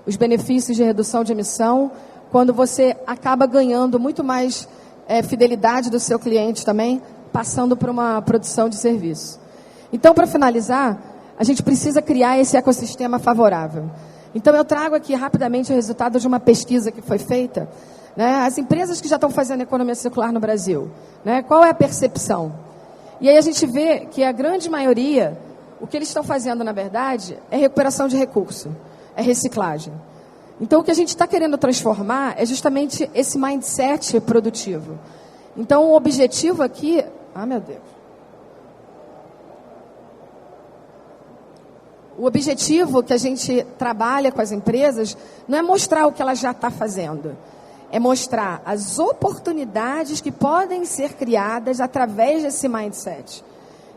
os benefícios de redução de emissão, quando você acaba ganhando muito mais fidelidade do seu cliente também, passando por uma produção de serviço. Então, para finalizar, a gente precisa criar esse ecossistema favorável. Então, eu trago aqui rapidamente o resultado de uma pesquisa que foi feita, né, as empresas que já estão fazendo economia circular no Brasil, né, qual é a percepção? E aí a gente vê que a grande maioria, o que eles estão fazendo, na verdade, é recuperação de recurso, é reciclagem. Então, o que a gente está querendo transformar é justamente esse mindset produtivo. Então, o objetivo aqui... Ah, meu Deus. O objetivo que a gente trabalha com as empresas não é mostrar o que ela já está fazendo. É mostrar as oportunidades que podem ser criadas através desse mindset.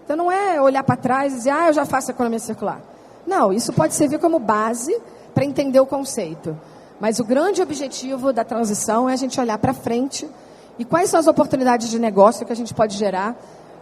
Então, não é olhar para trás e dizer, eu já faço economia circular. Não, isso pode servir como base para entender o conceito. Mas o grande objetivo da transição é a gente olhar para frente e quais são as oportunidades de negócio que a gente pode gerar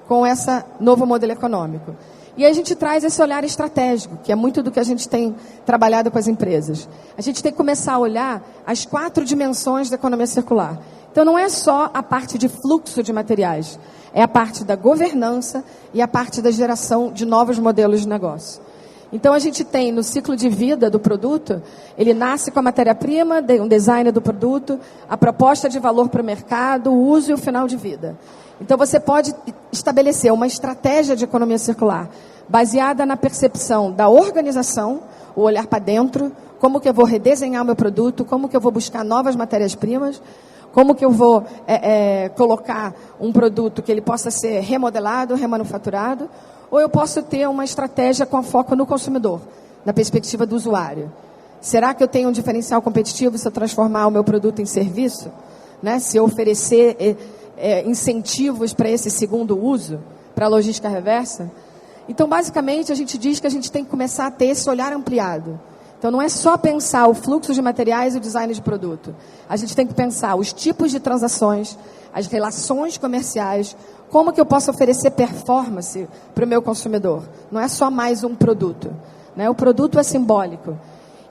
com esse novo modelo econômico. E aí a gente traz esse olhar estratégico, que é muito do que a gente tem trabalhado com as empresas. A gente tem que começar a olhar as 4 dimensões da economia circular. Então, não é só a parte de fluxo de materiais, é a parte da governança e a parte da geração de novos modelos de negócio. Então, a gente tem no ciclo de vida do produto, ele nasce com a matéria-prima, um design do produto, a proposta de valor para o mercado, o uso e o final de vida. Então, você pode estabelecer uma estratégia de economia circular baseada na percepção da organização, o olhar para dentro, como que eu vou redesenhar o meu produto, como que eu vou buscar novas matérias-primas, como que eu vou colocar um produto que ele possa ser remodelado, remanufaturado, ou eu posso ter uma estratégia com foco no consumidor, na perspectiva do usuário. Será que eu tenho um diferencial competitivo se eu transformar o meu produto em serviço? Né? Se eu oferecer incentivos para esse segundo uso, para a logística reversa? Então, basicamente, a gente diz que a gente tem que começar a ter esse olhar ampliado. Então, não é só pensar o fluxo de materiais e o design de produto. A gente tem que pensar os tipos de transações, as relações comerciais, como que eu posso oferecer performance para o meu consumidor. Não é só mais um produto, né? O produto é simbólico.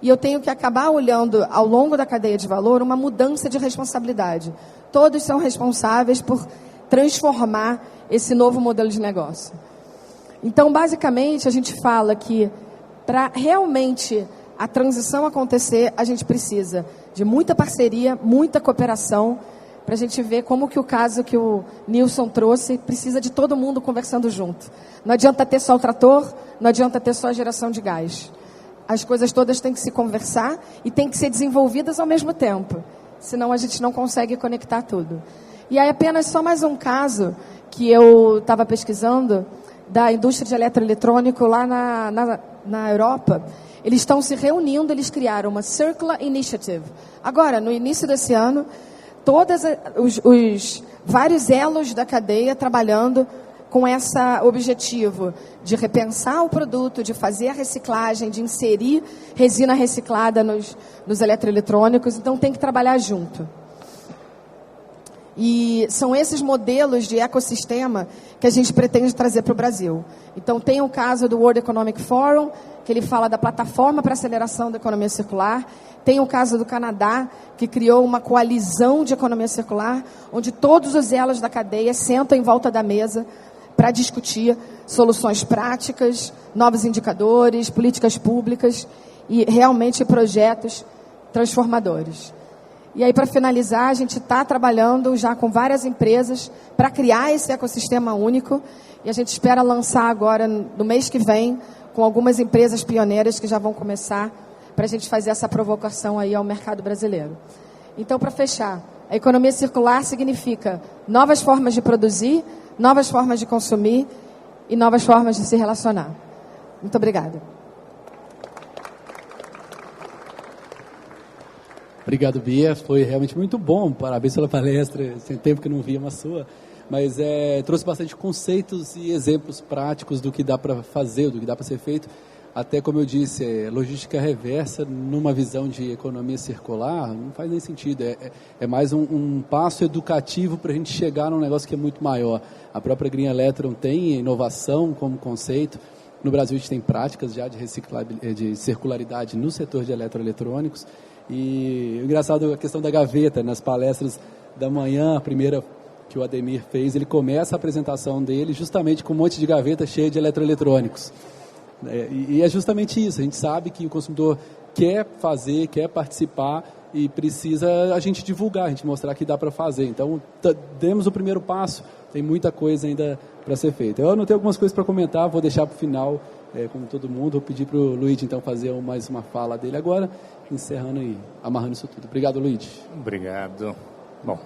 E eu tenho que acabar olhando, ao longo da cadeia de valor, uma mudança de responsabilidade. Todos são responsáveis por transformar esse novo modelo de negócio. Então, basicamente, a gente fala que para realmente a transição acontecer, a gente precisa de muita parceria, muita cooperação, para a gente ver como que o caso que o Nilson trouxe precisa de todo mundo conversando junto. Não adianta ter só o trator, não adianta ter só a geração de gás. As coisas todas têm que se conversar e têm que ser desenvolvidas ao mesmo tempo. Senão a gente não consegue conectar tudo. E aí apenas só mais um caso que eu estava pesquisando da indústria de eletroeletrônico lá na Europa. Eles estão se reunindo, eles criaram uma Circular Initiative. Agora, no início desse ano, todos os vários elos da cadeia trabalhando com esse objetivo de repensar o produto, de fazer a reciclagem, de inserir resina reciclada nos eletroeletrônicos. Então, tem que trabalhar junto. E são esses modelos de ecossistema que a gente pretende trazer para o Brasil. Então, tem o caso do World Economic Forum, que ele fala da plataforma para aceleração da economia circular. Tem o caso do Canadá, que criou uma coalizão de economia circular, onde todos os elos da cadeia sentam em volta da mesa para discutir soluções práticas, novos indicadores, políticas públicas e realmente projetos transformadores. E aí, para finalizar, a gente está trabalhando já com várias empresas para criar esse ecossistema único e a gente espera lançar agora, no mês que vem, com algumas empresas pioneiras que já vão começar para a gente fazer essa provocação aí ao mercado brasileiro. Então, para fechar, a economia circular significa novas formas de produzir, novas formas de consumir e novas formas de se relacionar. Muito obrigada. Obrigado, Bia. Foi realmente muito bom. Parabéns pela palestra. Tem tempo que não via uma sua. Mas trouxe bastante conceitos e exemplos práticos do que dá para fazer, do que dá para ser feito. Até, como eu disse, logística reversa numa visão de economia circular não faz nem sentido. É mais um passo educativo para a gente chegar num negócio que é muito maior. A própria Green Electron tem inovação como conceito. No Brasil, a gente tem práticas já de circularidade no setor de eletroeletrônicos. E o engraçado é a questão da gaveta. Nas palestras da manhã, a primeira que o Ademir fez, ele começa a apresentação dele justamente com um monte de gaveta cheia de eletroeletrônicos. E é justamente isso. A gente sabe que o consumidor quer fazer, quer participar e precisa a gente divulgar, a gente mostrar que dá para fazer. Então, demos o primeiro passo, tem muita coisa ainda para ser feita. Eu anotei algumas coisas para comentar, vou deixar para o final, como todo mundo. Vou pedir para o Luigi, então, fazer mais uma fala dele agora, encerrando e amarrando isso tudo. Obrigado, Luigi. Obrigado. Bom,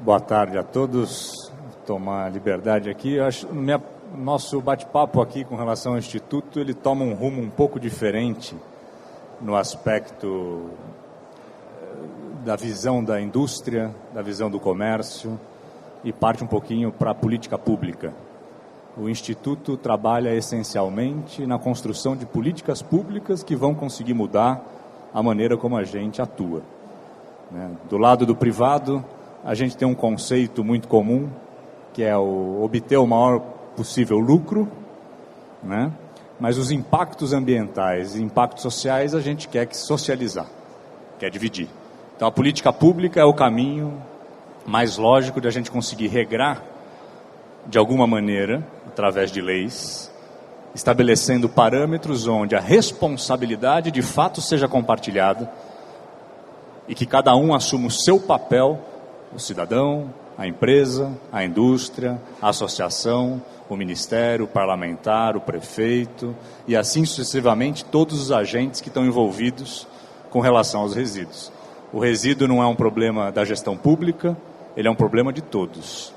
boa tarde a todos. Vou tomar liberdade aqui. Eu acho nosso bate-papo aqui com relação ao Instituto, ele toma um rumo um pouco diferente no aspecto da visão da indústria, da visão do comércio e parte um pouquinho para a política pública. O Instituto trabalha essencialmente na construção de políticas públicas que vão conseguir mudar a maneira como a gente atua. Do lado do privado, a gente tem um conceito muito comum, que é obter o maior possível lucro, mas os impactos ambientais e impactos sociais a gente quer socializar, quer dividir. Então a política pública é o caminho mais lógico de a gente conseguir regrar de alguma maneira, através de leis, estabelecendo parâmetros onde a responsabilidade de fato seja compartilhada e que cada um assuma o seu papel, o cidadão, a empresa, a indústria, a associação, o ministério, o parlamentar, o prefeito e assim sucessivamente todos os agentes que estão envolvidos com relação aos resíduos. O resíduo não é um problema da gestão pública, ele é um problema de todos.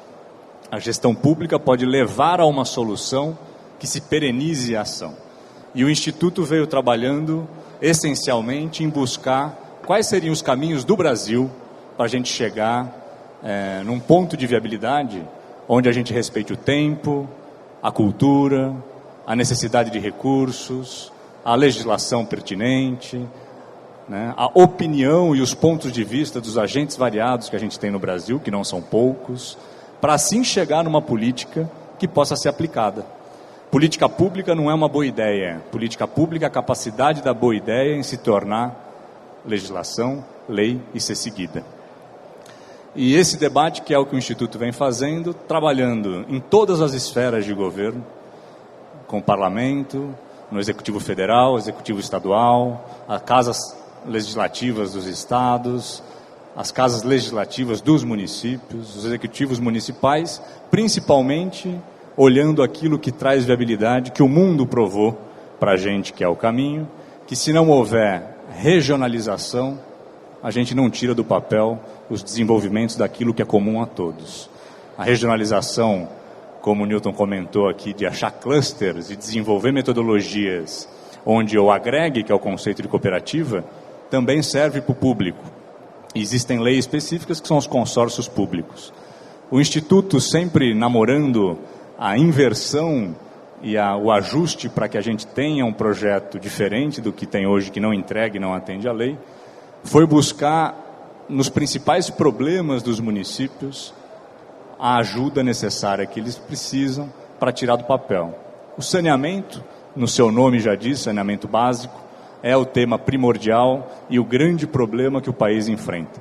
A gestão pública pode levar a uma solução que se perenize a ação. E o Instituto veio trabalhando essencialmente em buscar quais seriam os caminhos do Brasil para a gente chegar num ponto de viabilidade onde a gente respeite o tempo, a cultura, a necessidade de recursos, a legislação pertinente, a opinião e os pontos de vista dos agentes variados que a gente tem no Brasil, que não são poucos, para assim chegar numa política que possa ser aplicada. Política pública não é uma boa ideia. Política pública é a capacidade da boa ideia em se tornar legislação, lei e ser seguida. E esse debate que é o que o Instituto vem fazendo, trabalhando em todas as esferas de governo, com o Parlamento, no Executivo Federal, Executivo Estadual, as casas legislativas dos estados, as casas legislativas dos municípios, os executivos municipais, principalmente olhando aquilo que traz viabilidade, que o mundo provou para a gente que é o caminho, que se não houver regionalização, a gente não tira do papel os desenvolvimentos daquilo que é comum a todos. A regionalização, como o Newton comentou aqui, de achar clusters e desenvolver metodologias onde eu agregue, que é o conceito de cooperativa, também serve para o público. E existem leis específicas que são os consórcios públicos. O Instituto sempre namorando a inversão e o ajuste para que a gente tenha um projeto diferente do que tem hoje, que não entrega e não atende à lei, foi buscar nos principais problemas dos municípios, a ajuda necessária que eles precisam para tirar do papel. O saneamento, no seu nome já diz, saneamento básico, é o tema primordial e o grande problema que o país enfrenta.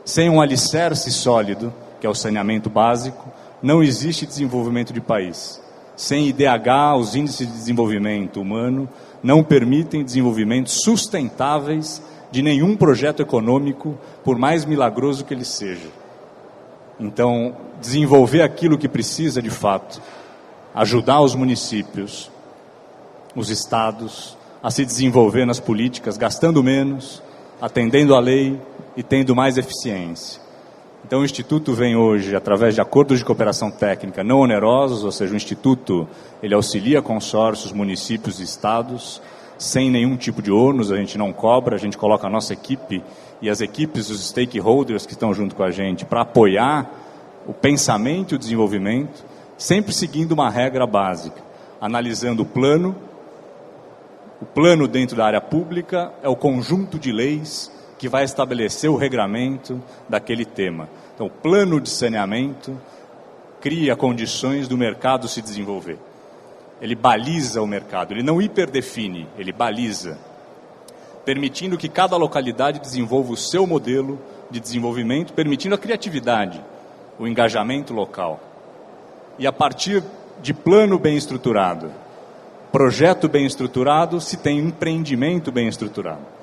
Sem um alicerce sólido, que é o saneamento básico, não existe desenvolvimento de país. Sem IDH, os índices de desenvolvimento humano não permitem desenvolvimentos sustentáveis de nenhum projeto econômico, por mais milagroso que ele seja. Então, desenvolver aquilo que precisa de fato, ajudar os municípios, os estados, a se desenvolver nas políticas, gastando menos, atendendo à lei e tendo mais eficiência. Então o Instituto vem hoje, através de acordos de cooperação técnica não onerosos, ou seja, o Instituto ele auxilia consórcios, municípios e estados, sem nenhum tipo de ônus, a gente não cobra, a gente coloca a nossa equipe e as equipes, os stakeholders que estão junto com a gente para apoiar o pensamento e o desenvolvimento, sempre seguindo uma regra básica, analisando o plano dentro da área pública é o conjunto de leis que vai estabelecer o regramento daquele tema. Então, o plano de saneamento cria condições do mercado se desenvolver. Ele baliza o mercado, ele não hiperdefine, ele baliza, permitindo que cada localidade desenvolva o seu modelo de desenvolvimento, permitindo a criatividade, o engajamento local. E a partir de plano bem estruturado, projeto bem estruturado, se tem empreendimento bem estruturado.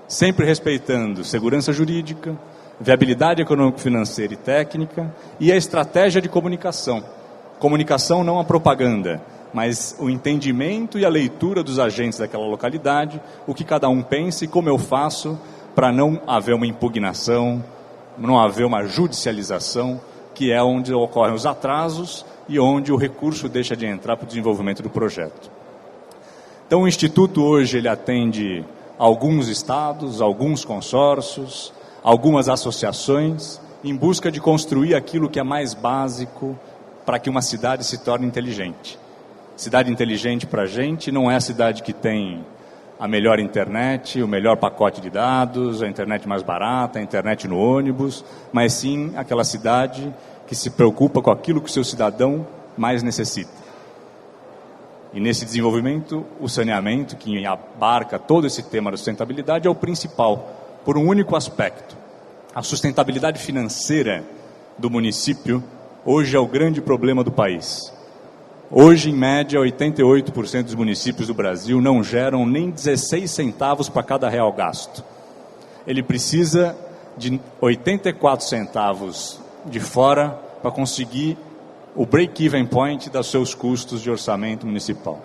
Sempre respeitando segurança jurídica, viabilidade econômico-financeira e técnica e a estratégia de comunicação. Comunicação não a propaganda, mas o entendimento e a leitura dos agentes daquela localidade, o que cada um pensa e como eu faço para não haver uma impugnação, não haver uma judicialização, que é onde ocorrem os atrasos e onde o recurso deixa de entrar para o desenvolvimento do projeto. Então o Instituto hoje ele atende alguns estados, alguns consórcios, algumas associações, em busca de construir aquilo que é mais básico para que uma cidade se torne inteligente. Cidade inteligente para a gente não é a cidade que tem a melhor internet, o melhor pacote de dados, a internet mais barata, a internet no ônibus, mas sim aquela cidade que se preocupa com aquilo que o seu cidadão mais necessita. E nesse desenvolvimento, o saneamento, que abarca todo esse tema da sustentabilidade, é o principal, por um único aspecto. A sustentabilidade financeira do município hoje é o grande problema do país. Hoje, em média, 88% dos municípios do Brasil não geram nem 16 centavos para cada real gasto. Ele precisa de 84 centavos de fora para conseguir o break-even point dos seus custos de orçamento municipal.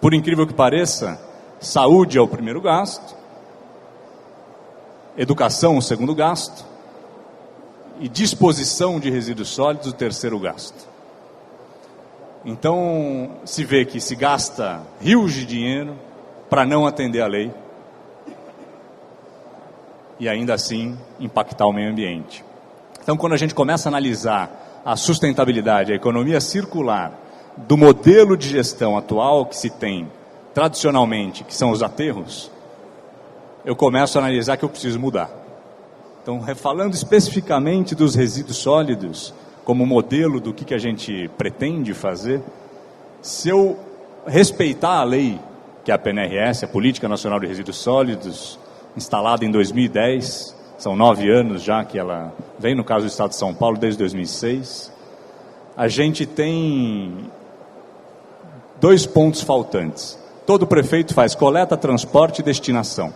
Por incrível que pareça, saúde é o primeiro gasto, educação o segundo gasto e disposição de resíduos sólidos o terceiro gasto. Então, se vê que se gasta rios de dinheiro para não atender a lei e ainda assim impactar o meio ambiente. Então, quando a gente começa a analisar a sustentabilidade, a economia circular do modelo de gestão atual que se tem tradicionalmente, que são os aterros, eu começo a analisar que eu preciso mudar. Então, falando especificamente dos resíduos sólidos, como modelo do que a gente pretende fazer, se eu respeitar a lei, que é a PNRS, a Política Nacional de Resíduos Sólidos, instalada em 2010, são 9 anos já que ela vem, no caso do Estado de São Paulo, desde 2006, a gente tem 2 pontos faltantes. Todo prefeito faz coleta, transporte e destinação.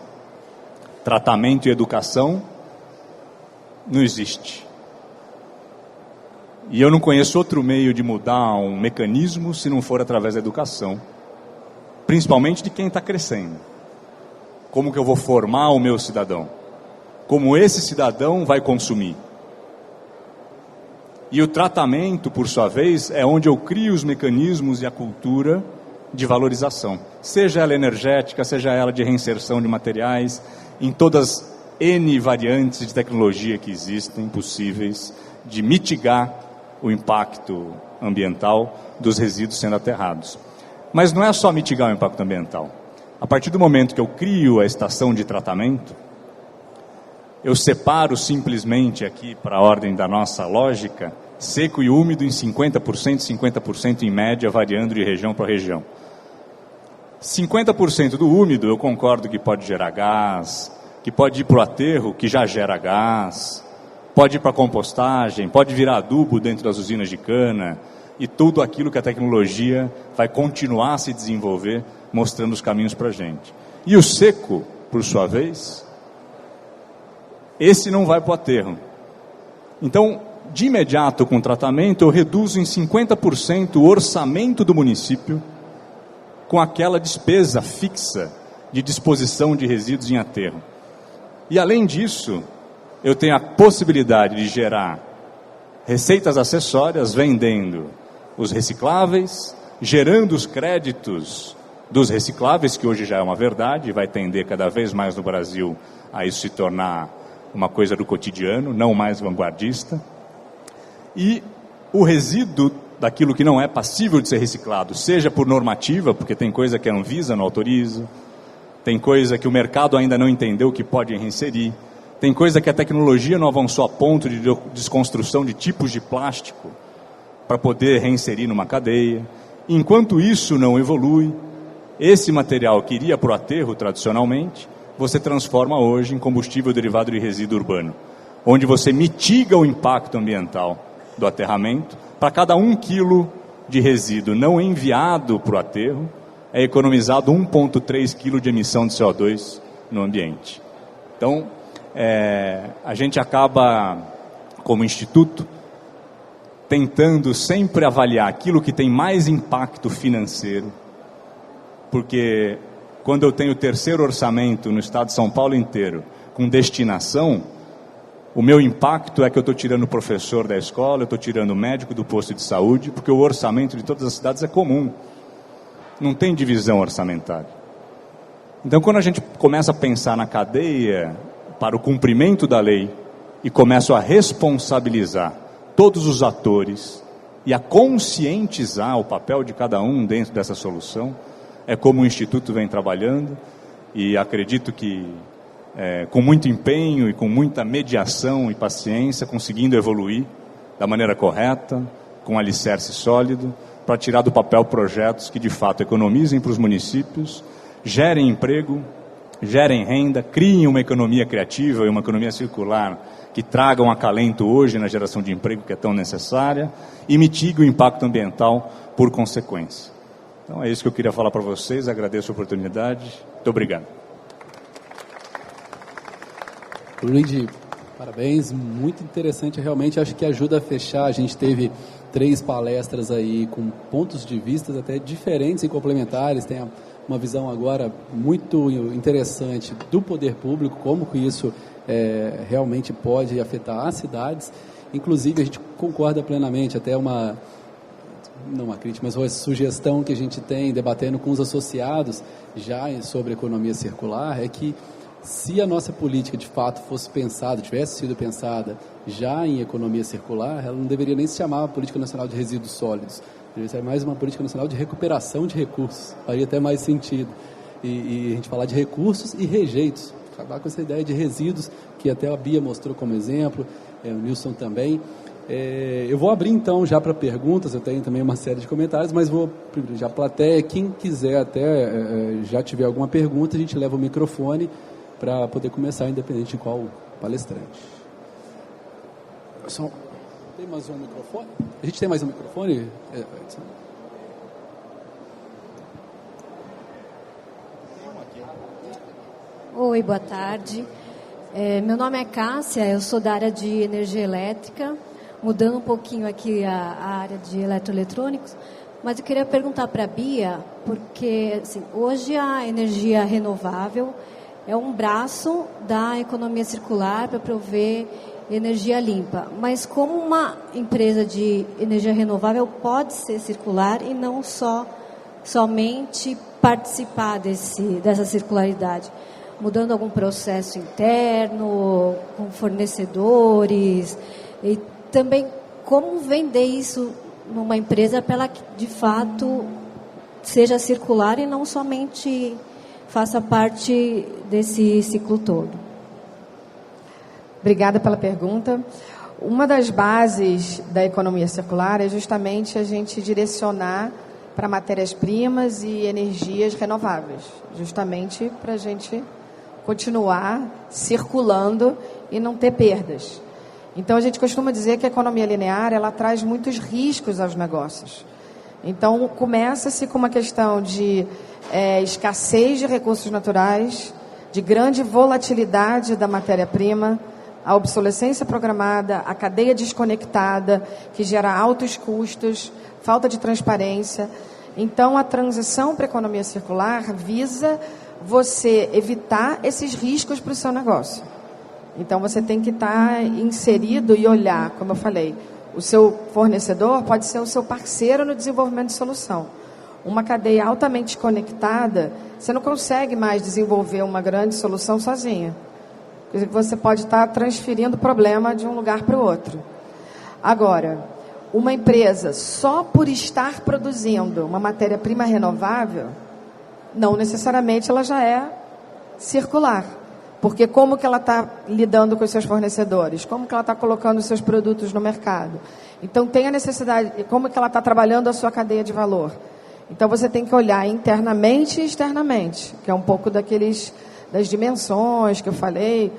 Tratamento e educação não existe. E eu não conheço outro meio de mudar um mecanismo se não for através da educação, principalmente de quem está crescendo. Como que eu vou formar o meu cidadão? Como esse cidadão vai consumir? E o tratamento, por sua vez, é onde eu crio os mecanismos e a cultura de valorização. Seja ela energética, seja ela de reinserção de materiais, em todas N variantes de tecnologia que existem, possíveis, de mitigar o impacto ambiental dos resíduos sendo aterrados. Mas não é só mitigar o impacto ambiental. A partir do momento que eu crio a estação de tratamento, eu separo simplesmente aqui, para a ordem da nossa lógica, seco e úmido em 50%, 50% em média, variando de região para região. 50% do úmido, eu concordo que pode gerar gás, que pode ir para o aterro, que já gera gás, pode ir para a compostagem, pode virar adubo dentro das usinas de cana, e tudo aquilo que a tecnologia vai continuar a se desenvolver, mostrando os caminhos para a gente. E o seco, por sua vez, esse não vai para o aterro. Então, de imediato, com o tratamento, eu reduzo em 50% o orçamento do município com aquela despesa fixa de disposição de resíduos em aterro. E, além disso, eu tenho a possibilidade de gerar receitas acessórias vendendo os recicláveis, gerando os créditos dos recicláveis, que hoje já é uma verdade, vai tender cada vez mais no Brasil a isso se tornar uma coisa do cotidiano, não mais vanguardista. E o resíduo daquilo que não é passível de ser reciclado, seja por normativa, porque tem coisa que a Anvisa não autoriza, tem coisa que o mercado ainda não entendeu que pode reinserir, tem coisa que a tecnologia não avançou a ponto de desconstrução de tipos de plástico para poder reinserir numa cadeia. Enquanto isso não evolui, esse material que iria para o aterro tradicionalmente, você transforma hoje em combustível derivado de resíduo urbano, onde você mitiga o impacto ambiental do aterramento. Para cada 1 quilo de resíduo não enviado para o aterro, é economizado 1,3 kg de emissão de CO2 no ambiente. Então, a gente acaba, como instituto, tentando sempre avaliar aquilo que tem mais impacto financeiro, porque quando eu tenho o 3º orçamento no estado de São Paulo inteiro, com destinação, o meu impacto é que eu estou tirando o professor da escola, eu estou tirando o médico do posto de saúde, porque o orçamento de todas as cidades é comum. Não tem divisão orçamentária. Então, quando a gente começa a pensar na cadeia para o cumprimento da lei e começa a responsabilizar todos os atores e a conscientizar o papel de cada um dentro dessa solução, é como o Instituto vem trabalhando, e acredito que com muito empenho e com muita mediação e paciência, conseguindo evoluir da maneira correta, com alicerce sólido, para tirar do papel projetos que de fato economizem para os municípios, gerem emprego, gerem renda, criem uma economia criativa e uma economia circular que traga um acalento hoje na geração de emprego que é tão necessária e mitigue o impacto ambiental por consequência. Então é isso que eu queria falar para vocês, agradeço a oportunidade, muito obrigado. Luigi, parabéns, muito interessante, realmente acho que ajuda a fechar. A gente teve 3 palestras aí com pontos de vista até diferentes e complementares. Tem uma visão agora muito interessante do poder público, como que isso realmente pode afetar as cidades. Inclusive a gente concorda plenamente, até não uma crítica, mas uma sugestão que a gente tem debatendo com os associados já sobre economia circular, é que se a nossa política de fato fosse pensada, tivesse sido pensada já em economia circular, ela não deveria nem se chamar Política Nacional de Resíduos Sólidos, deveria ser mais uma Política Nacional de Recuperação de Recursos, faria até mais sentido, e a gente falar de recursos e rejeitos, acabar com essa ideia de resíduos, que até a Bia mostrou como exemplo, o Nilson também. Eu vou abrir então já para perguntas, eu tenho também uma série de comentários, mas vou já plateia, quem quiser até já tiver alguma pergunta, a gente leva o microfone para poder começar, independente de qual palestrante. Tem mais um microfone? A gente tem mais um microfone? Oi, boa tarde. Meu nome é Cássia, eu sou da área de energia elétrica, mudando um pouquinho aqui a área de eletroeletrônicos, mas eu queria perguntar para a Bia, porque assim, hoje a energia renovável é um braço da economia circular para prover energia limpa. Mas como uma empresa de energia renovável pode ser circular e não somente participar dessa circularidade? Mudando algum processo interno, com fornecedores, e também como vender isso numa empresa para ela que, de fato, seja circular e não somente faça parte desse ciclo todo. Obrigada pela pergunta. Uma das bases da economia circular é justamente a gente direcionar para matérias-primas e energias renováveis, justamente para a gente continuar circulando e não ter perdas. Então, a gente costuma dizer que a economia linear, ela traz muitos riscos aos negócios. Então, começa-se com uma questão de escassez de recursos naturais, de grande volatilidade da matéria-prima, a obsolescência programada, a cadeia desconectada, que gera altos custos, falta de transparência. Então, a transição para a economia circular visa você evitar esses riscos para o seu negócio. Então, você tem que estar inserido e olhar, como eu falei, o seu fornecedor pode ser o seu parceiro no desenvolvimento de solução. Uma cadeia altamente conectada, você não consegue mais desenvolver uma grande solução sozinha. Você pode estar transferindo o problema de um lugar para o outro. Agora, uma empresa só por estar produzindo uma matéria-prima renovável, não necessariamente ela já é circular. Porque como que ela está lidando com os seus fornecedores? Como que ela está colocando os seus produtos no mercado? Então, tem a necessidade, como que ela está trabalhando a sua cadeia de valor? Então, você tem que olhar internamente e externamente, que é um pouco das dimensões que eu falei.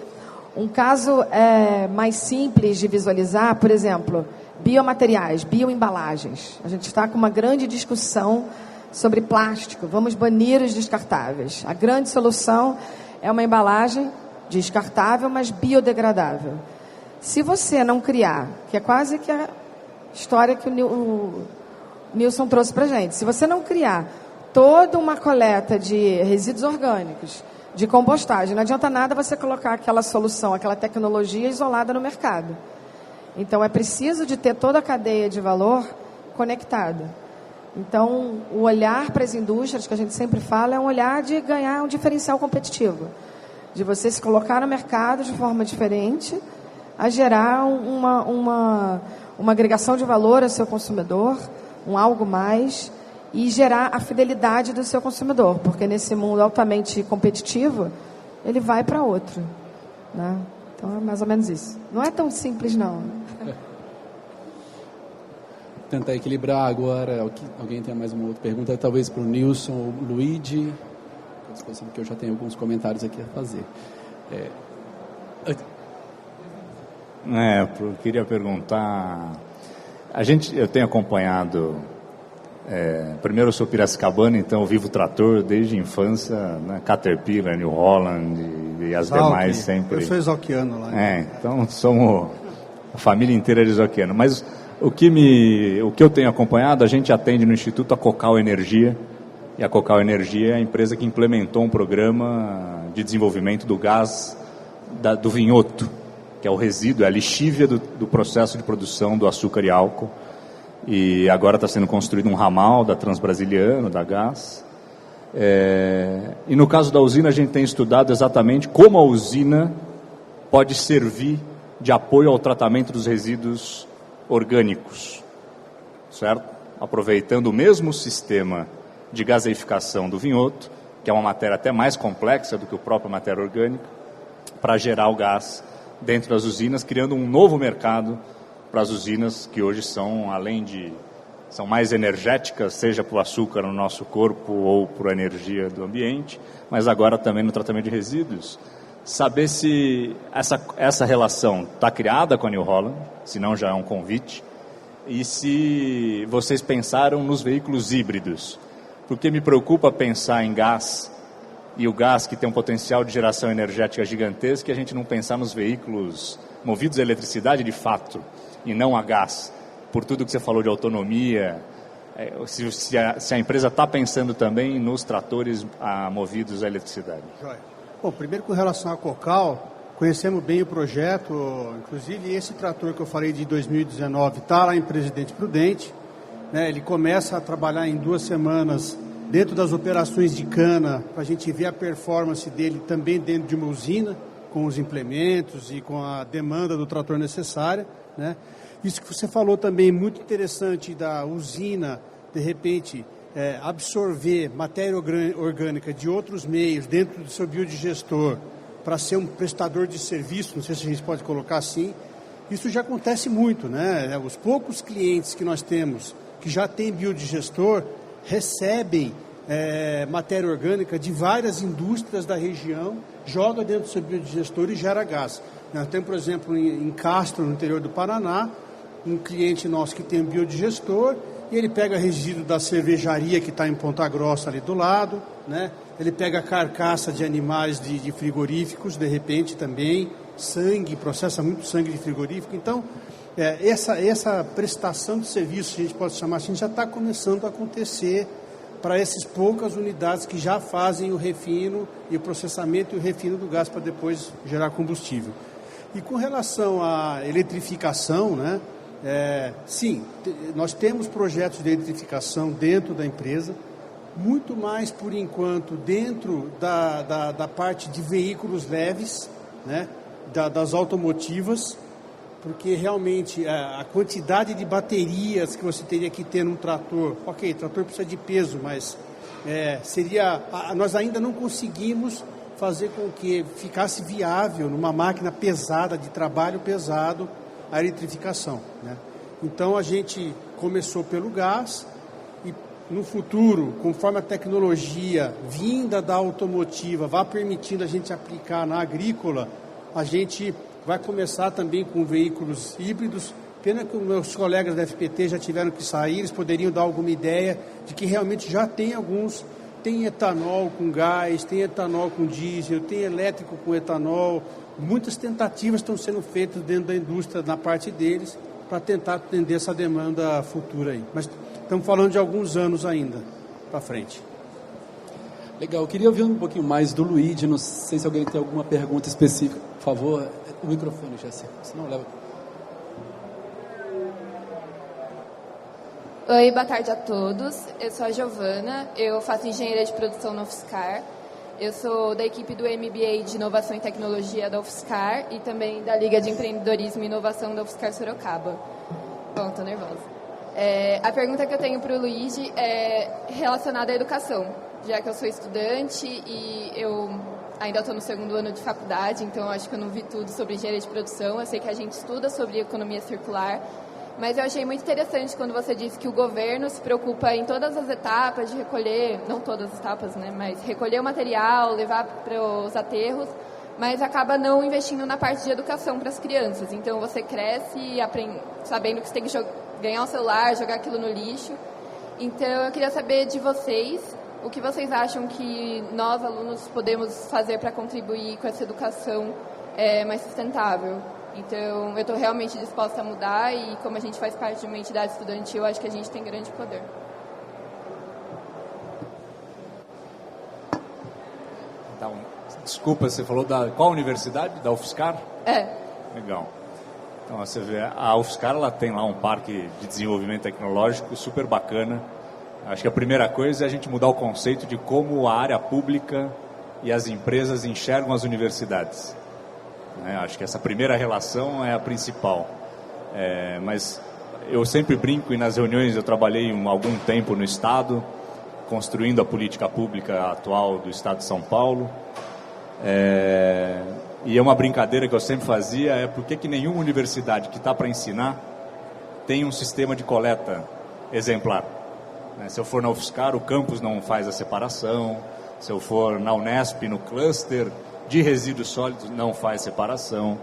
Um caso mais simples de visualizar, por exemplo, biomateriais, bioembalagens. A gente está com uma grande discussão sobre plástico. Vamos banir os descartáveis. A grande solução é uma embalagem descartável, mas biodegradável. Se você não criar, que é quase que a história que o Nilson trouxe para a gente, se você não criar toda uma coleta de resíduos orgânicos, de compostagem, não adianta nada você colocar aquela solução, aquela tecnologia isolada no mercado. Então, é preciso de ter toda a cadeia de valor conectada. Então, o olhar para as indústrias, que a gente sempre fala, é um olhar de ganhar um diferencial competitivo. De você se colocar no mercado de forma diferente, a gerar uma agregação de valor ao seu consumidor, um algo mais, e gerar a fidelidade do seu consumidor. Porque nesse mundo altamente competitivo, ele vai para outro, né? Então, é mais ou menos isso. Não é tão simples, não. Tentar equilibrar agora. Alguém tem mais uma outra pergunta? Talvez para o Nilson ou o Luigi. Porque eu já tenho alguns comentários aqui a fazer. Eu queria perguntar. Eu tenho acompanhado. Primeiro, eu sou piracicabano, então eu vivo trator desde a infância, né? Caterpillar, New Holland e as demais sempre. Eu sou exalquiano lá. Então somos a família inteira de exalquiano. Mas o que eu tenho acompanhado, a gente atende no Instituto a Cocal Energia, e a Cocal Energia é a empresa que implementou um programa de desenvolvimento do gás do vinhoto, que é o resíduo, é a lixívia do processo de produção do açúcar e álcool. E agora está sendo construído um ramal da Transbrasiliano, da Gás. E no caso da usina, a gente tem estudado exatamente como a usina pode servir de apoio ao tratamento dos resíduos orgânicos, certo? Aproveitando o mesmo sistema de gaseificação do vinhoto, que é uma matéria até mais complexa do que a própria matéria orgânica, para gerar o gás dentro das usinas, criando um novo mercado para as usinas que hoje são mais energéticas, seja para o açúcar no nosso corpo ou para a energia do ambiente, mas agora também no tratamento de resíduos. Saber se essa relação está criada com a New Holland, se não já é um convite, e se vocês pensaram nos veículos híbridos. Porque me preocupa pensar em gás, e o gás que tem um potencial de geração energética gigantesco, e a gente não pensar nos veículos movidos a eletricidade de fato, e não a gás, por tudo que você falou de autonomia, se a empresa está pensando também nos tratores movidos à eletricidade. Bom, primeiro com relação à Cocal, conhecemos bem o projeto, inclusive esse trator que eu falei de 2019 está lá em Presidente Prudente, né? Ele começa a trabalhar em 2 semanas dentro das operações de cana, para a gente ver a performance dele também dentro de uma usina, com os implementos e com a demanda do trator necessária, né? Isso que você falou também, muito interessante da usina, de repente, absorver matéria orgânica de outros meios dentro do seu biodigestor, para ser um prestador de serviço, não sei se a gente pode colocar assim. Isso já acontece muito, né? Os poucos clientes que nós temos que já têm biodigestor recebem matéria orgânica de várias indústrias da região, joga dentro do seu biodigestor e gera gás. Nós temos, por exemplo, em Castro, no interior do Paraná, um cliente nosso que tem um biodigestor e ele pega resíduo da cervejaria que está em Ponta Grossa ali do lado, né? Ele pega carcaça de animais de frigoríficos, de repente também, sangue, processa muito sangue de frigorífico. Então, essa prestação de serviço, a gente pode chamar assim, já está começando a acontecer para essas poucas unidades que já fazem o refino e o processamento e o refino do gás para depois gerar combustível. E com relação à eletrificação, né, sim, nós temos projetos de eletrificação dentro da empresa, muito mais por enquanto dentro da parte de veículos leves, né, das automotivas, porque realmente a quantidade de baterias que você teria que ter num trator, ok, trator precisa de peso, mas nós ainda não conseguimos fazer com que ficasse viável numa máquina pesada, de trabalho pesado, a eletrificação, né? Então a gente começou pelo gás e no futuro, conforme a tecnologia vinda da automotiva vá permitindo a gente aplicar na agrícola, a gente vai começar também com veículos híbridos. Pena que os meus colegas da FPT já tiveram que sair, eles poderiam dar alguma ideia de que realmente já tem alguns, tem etanol com gás, tem etanol com diesel, tem elétrico com etanol. Muitas tentativas estão sendo feitas dentro da indústria, na parte deles, para tentar atender essa demanda futura aí. Mas estamos falando de alguns anos ainda para frente. Legal, eu queria ouvir um pouquinho mais do Luigi, não sei se alguém tem alguma pergunta específica. Por favor, o microfone, Jéssica, senão leva. Oi, boa tarde a todos. Eu sou a Giovana, eu faço engenharia de produção na UFSCar. Eu sou da equipe do MBA de Inovação e Tecnologia da UFSCar e também da Liga de Empreendedorismo e Inovação da UFSCar Sorocaba. Bom, estou nervosa. A pergunta que eu tenho para o Luigi é relacionada à educação, já que eu sou estudante e eu ainda estou no segundo ano de faculdade, então acho que eu não vi tudo sobre engenharia de produção. Eu sei que a gente estuda sobre economia circular, mas eu achei muito interessante quando você disse que o governo se preocupa em todas as etapas de recolher, não todas as etapas, né, mas recolher o material, levar para os aterros, mas acaba não investindo na parte de educação para as crianças. Então você cresce sabendo que você tem que ganhar um celular, jogar aquilo no lixo. Então eu queria saber de vocês, o que vocês acham que nós, alunos, podemos fazer para contribuir com essa educação mais sustentável? Então, eu estou realmente disposta a mudar e, como a gente faz parte de uma entidade estudantil, eu acho que a gente tem grande poder. Então, desculpa, você falou qual universidade? Da UFSCar? Legal. Então, você vê, a UFSCar ela tem lá um parque de desenvolvimento tecnológico super bacana. Acho que a primeira coisa é a gente mudar o conceito de como a área pública e as empresas enxergam as universidades. Acho que essa primeira relação é a principal. Mas eu sempre brinco, e nas reuniões eu trabalhei algum tempo no Estado, construindo a política pública atual do Estado de São Paulo. E é uma brincadeira que eu sempre fazia, por que nenhuma universidade que está para ensinar tem um sistema de coleta exemplar? Se eu for na UFSCar, o campus não faz a separação. Se eu for na Unesp, no cluster de resíduos sólidos, não faz separação.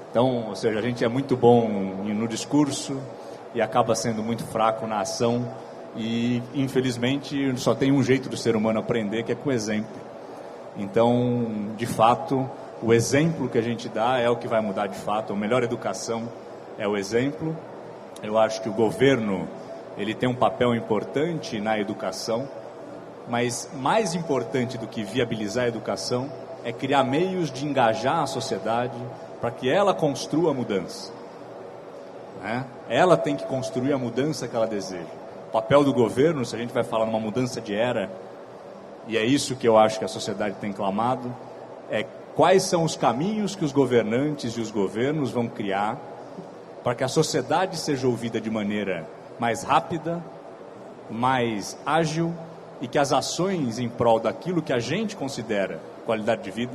Então, ou seja, a gente é muito bom no discurso e acaba sendo muito fraco na ação. E, infelizmente, só tem um jeito do ser humano aprender, que é com exemplo. Então, de fato, o exemplo que a gente dá é o que vai mudar de fato. A melhor educação é o exemplo. Eu acho que o governo ele tem um papel importante na educação, mas mais importante do que viabilizar a educação é criar meios de engajar a sociedade para que ela construa a mudança. Ela tem que construir a mudança que ela deseja. O papel do governo, se a gente vai falar numa mudança de era, e é isso que eu acho que a sociedade tem clamado, é quais são os caminhos que os governantes e os governos vão criar para que a sociedade seja ouvida de maneira mais rápida, mais ágil, e que as ações em prol daquilo que a gente considera qualidade de vida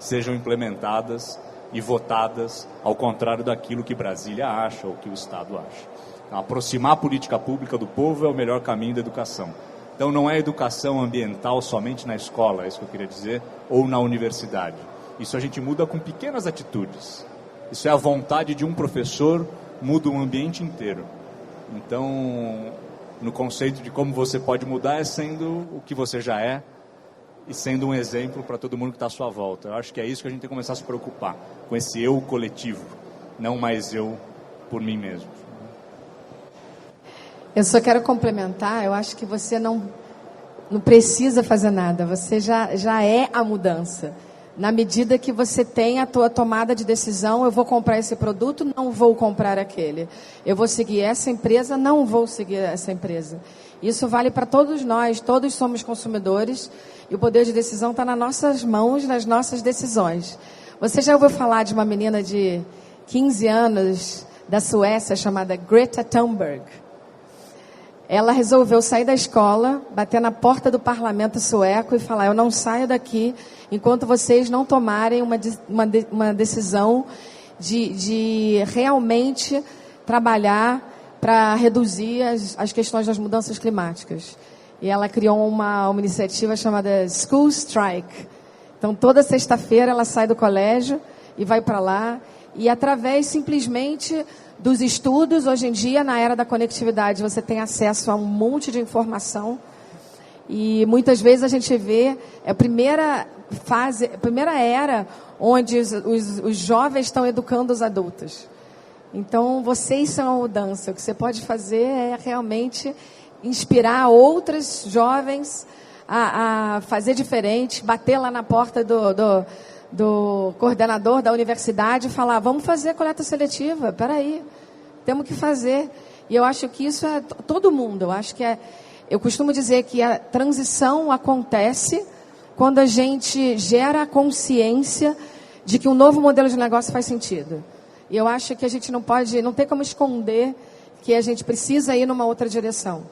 sejam implementadas e votadas ao contrário daquilo que Brasília acha ou que o Estado acha. Então, aproximar a política pública do povo é o melhor caminho da educação. Então não é educação ambiental somente na escola, é isso que eu queria dizer, ou na universidade. Isso a gente muda com pequenas atitudes. Isso é a vontade de um professor, muda um ambiente inteiro. Então, no conceito de como você pode mudar, é sendo o que você já é e sendo um exemplo para todo mundo que está à sua volta. Eu acho que é isso que a gente tem que começar a se preocupar, com esse eu coletivo, não mais eu por mim mesmo. Eu só quero complementar, eu acho que você não precisa fazer nada, você já é a mudança. Na medida que você tem a tua tomada de decisão, eu vou comprar esse produto, não vou comprar aquele. Eu vou seguir essa empresa, não vou seguir essa empresa. Isso vale para todos nós, todos somos consumidores e o poder de decisão está nas nossas mãos, nas nossas decisões. Você já ouviu falar de uma menina de 15 anos da Suécia chamada Greta Thunberg? Ela resolveu sair da escola, bater na porta do parlamento sueco e falar: eu não saio daqui enquanto vocês não tomarem uma decisão de realmente trabalhar para reduzir as questões das mudanças climáticas. E ela criou uma iniciativa chamada School Strike. Então, toda sexta-feira ela sai do colégio e vai para lá e através simplesmente dos estudos, hoje em dia, na era da conectividade, você tem acesso a um monte de informação e muitas vezes a gente vê a primeira era onde os jovens estão educando os adultos. Então, vocês são a mudança. O que você pode fazer é realmente inspirar outros jovens a fazer diferente, bater lá na porta do coordenador da universidade e falar: vamos fazer coleta seletiva, peraí, temos que fazer. E eu acho que isso é todo mundo. Eu costumo dizer que a transição acontece quando a gente gera a consciência de que um novo modelo de negócio faz sentido. E eu acho que a gente não tem como esconder que a gente precisa ir numa outra direção.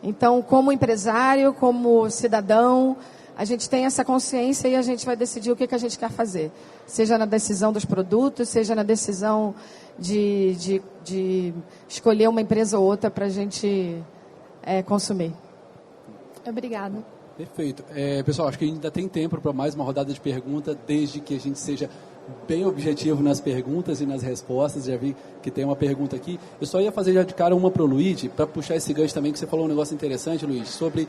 Então, como empresário, como cidadão, a gente tem essa consciência e a gente vai decidir o que a gente quer fazer. Seja na decisão dos produtos, seja na decisão de escolher uma empresa ou outra para a gente consumir. Obrigada. Perfeito. Pessoal, acho que ainda tem tempo para mais uma rodada de perguntas, desde que a gente seja bem objetivo nas perguntas e nas respostas. Já vi que tem uma pergunta aqui. Eu só ia fazer já de cara uma para o Luigi, para puxar esse gancho também, que você falou um negócio interessante, Luigi, sobre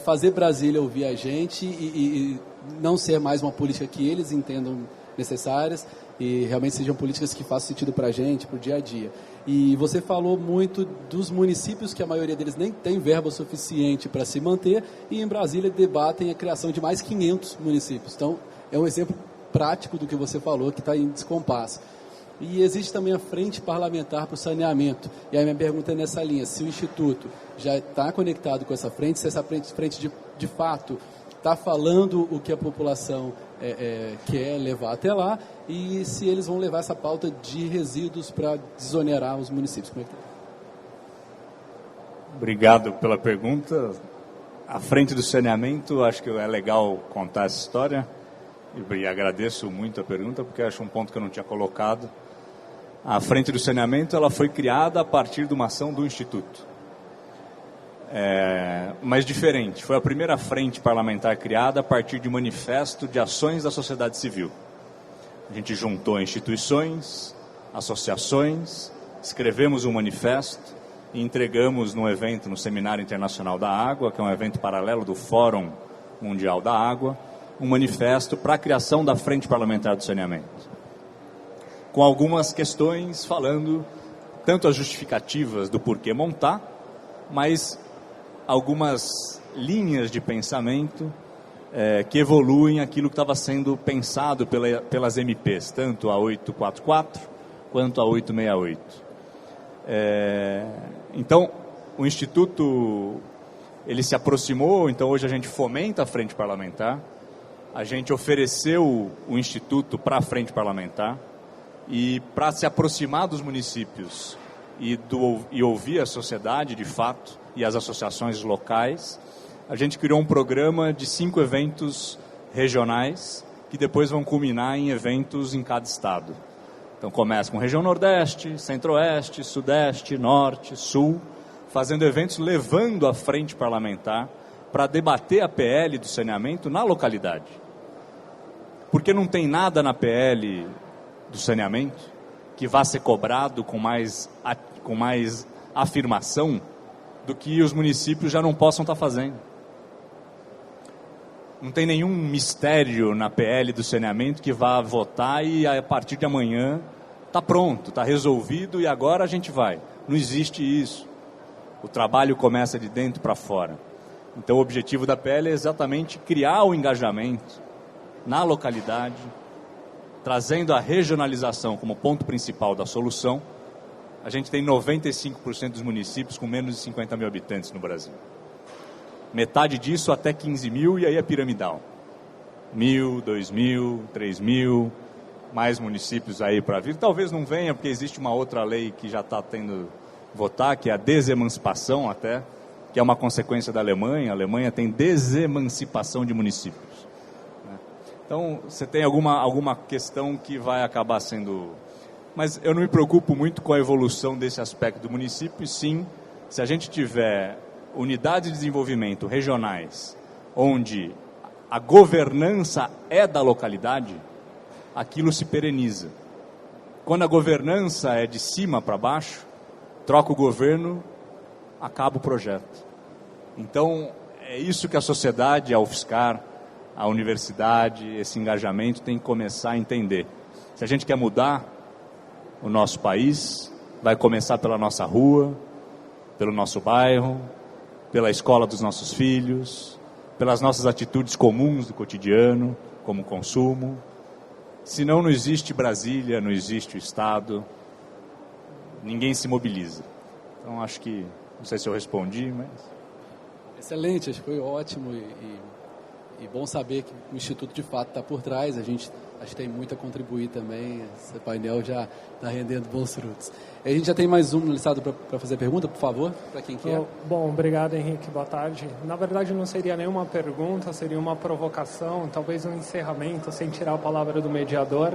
fazer Brasília ouvir a gente e não ser mais uma política que eles entendam necessárias e realmente sejam políticas que façam sentido para a gente, para o dia a dia. E você falou muito dos municípios que a maioria deles nem tem verba suficiente para se manter e em Brasília debatem a criação de mais 500 municípios. Então, é um exemplo prático do que você falou, que está em descompasso. E existe também a frente parlamentar para o saneamento. E aí minha pergunta é nessa linha: se o Instituto já está conectado com essa frente, se essa frente de fato está falando o que a população quer levar até lá, e se eles vão levar essa pauta de resíduos para desonerar os municípios. Como é que tá? Obrigado pela pergunta. À frente do saneamento, acho que é legal contar essa história. E agradeço muito a pergunta, porque acho um ponto que eu não tinha colocado. A frente do saneamento, ela foi criada a partir de uma ação do Instituto. Mas diferente. Foi a primeira frente parlamentar criada a partir de um manifesto de ações da sociedade civil. A gente juntou instituições, associações, escrevemos um manifesto e entregamos num evento, no Seminário Internacional da Água, que é um evento paralelo do Fórum Mundial da Água, um manifesto para a criação da Frente Parlamentar do Saneamento. Com algumas questões falando tanto as justificativas do porquê montar, mas algumas linhas de pensamento que evoluem aquilo que estava sendo pensado pelas MPs, tanto a 844 quanto a 868. Então, o Instituto ele se aproximou, então hoje a gente fomenta a Frente Parlamentar, a gente ofereceu o Instituto para a Frente Parlamentar, e para se aproximar dos municípios e ouvir a sociedade de fato e as associações locais, a gente criou um programa de 5 eventos regionais que depois vão culminar em eventos em cada estado. Então começa com região Nordeste, Centro-Oeste, Sudeste, Norte, Sul, fazendo eventos levando à frente parlamentar para debater a PL do saneamento na localidade. Porque não tem nada na PL do saneamento que vá ser cobrado com mais afirmação do que os municípios já não possam estar fazendo. Não tem nenhum mistério na PL do saneamento que vá votar e a partir de amanhã está pronto, está resolvido e agora a gente vai. Não existe isso. O trabalho começa de dentro para fora. Então o objetivo da PL é exatamente criar o engajamento na localidade, trazendo a regionalização como ponto principal da solução. A gente tem 95% dos municípios com menos de 50 mil habitantes no Brasil. Metade disso até 15 mil e aí é piramidal. 1.000, 2.000, 3.000, mais municípios aí para vir. Talvez não venha porque existe uma outra lei que já está tendo votar, que é a desemancipação até, que é uma consequência da Alemanha. A Alemanha tem desemancipação de municípios. Então, você tem alguma questão que vai acabar sendo... Mas eu não me preocupo muito com a evolução desse aspecto do município, e sim, se a gente tiver unidades de desenvolvimento regionais, onde a governança é da localidade, aquilo se pereniza. Quando a governança é de cima para baixo, troca o governo, acaba o projeto. Então, é isso que a sociedade, a UFSCar, a universidade, esse engajamento tem que começar a entender. Se a gente quer mudar o nosso país, vai começar pela nossa rua, pelo nosso bairro, pela escola dos nossos filhos, pelas nossas atitudes comuns do cotidiano, como consumo. Senão não existe Brasília, não existe o Estado, ninguém se mobiliza. Então acho que, não sei se eu respondi, mas... Excelente, acho que foi ótimo e bom saber que o Instituto de fato está por trás. A gente acho que tem muito a contribuir também. Esse painel já está rendendo bons frutos. A gente já tem mais um listado para fazer pergunta, por favor, para quem quer. Bom, obrigado, Henrique. Boa tarde. Na verdade, não seria nenhuma pergunta, seria uma provocação, talvez um encerramento, sem tirar a palavra do mediador.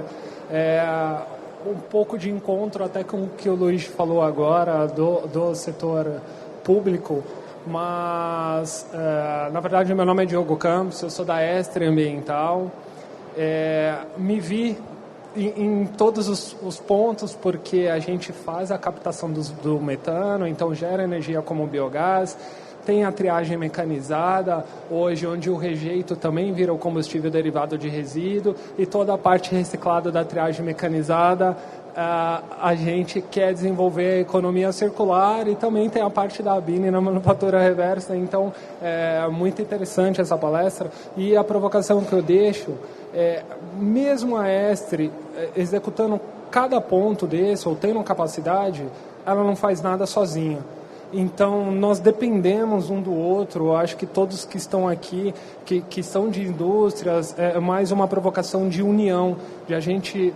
Um pouco de encontro até com o que o Luiz falou agora do setor público. Mas, na verdade, meu nome é Diogo Campos, eu sou da Estre Ambiental. Me vi em todos os pontos, porque a gente faz a captação do metano, então gera energia como biogás, tem a triagem mecanizada, hoje onde o rejeito também vira o combustível derivado de resíduo, e toda a parte reciclada da triagem mecanizada, a gente quer desenvolver a economia circular, e também tem a parte da ABINE na manufatura reversa. Então é muito interessante essa palestra. E a provocação que eu deixo mesmo a Estre executando cada ponto desse, ou tendo capacidade, ela não faz nada sozinha. Então, nós dependemos um do outro. Eu acho que todos que estão aqui, que são de indústrias, é mais uma provocação de união, de a gente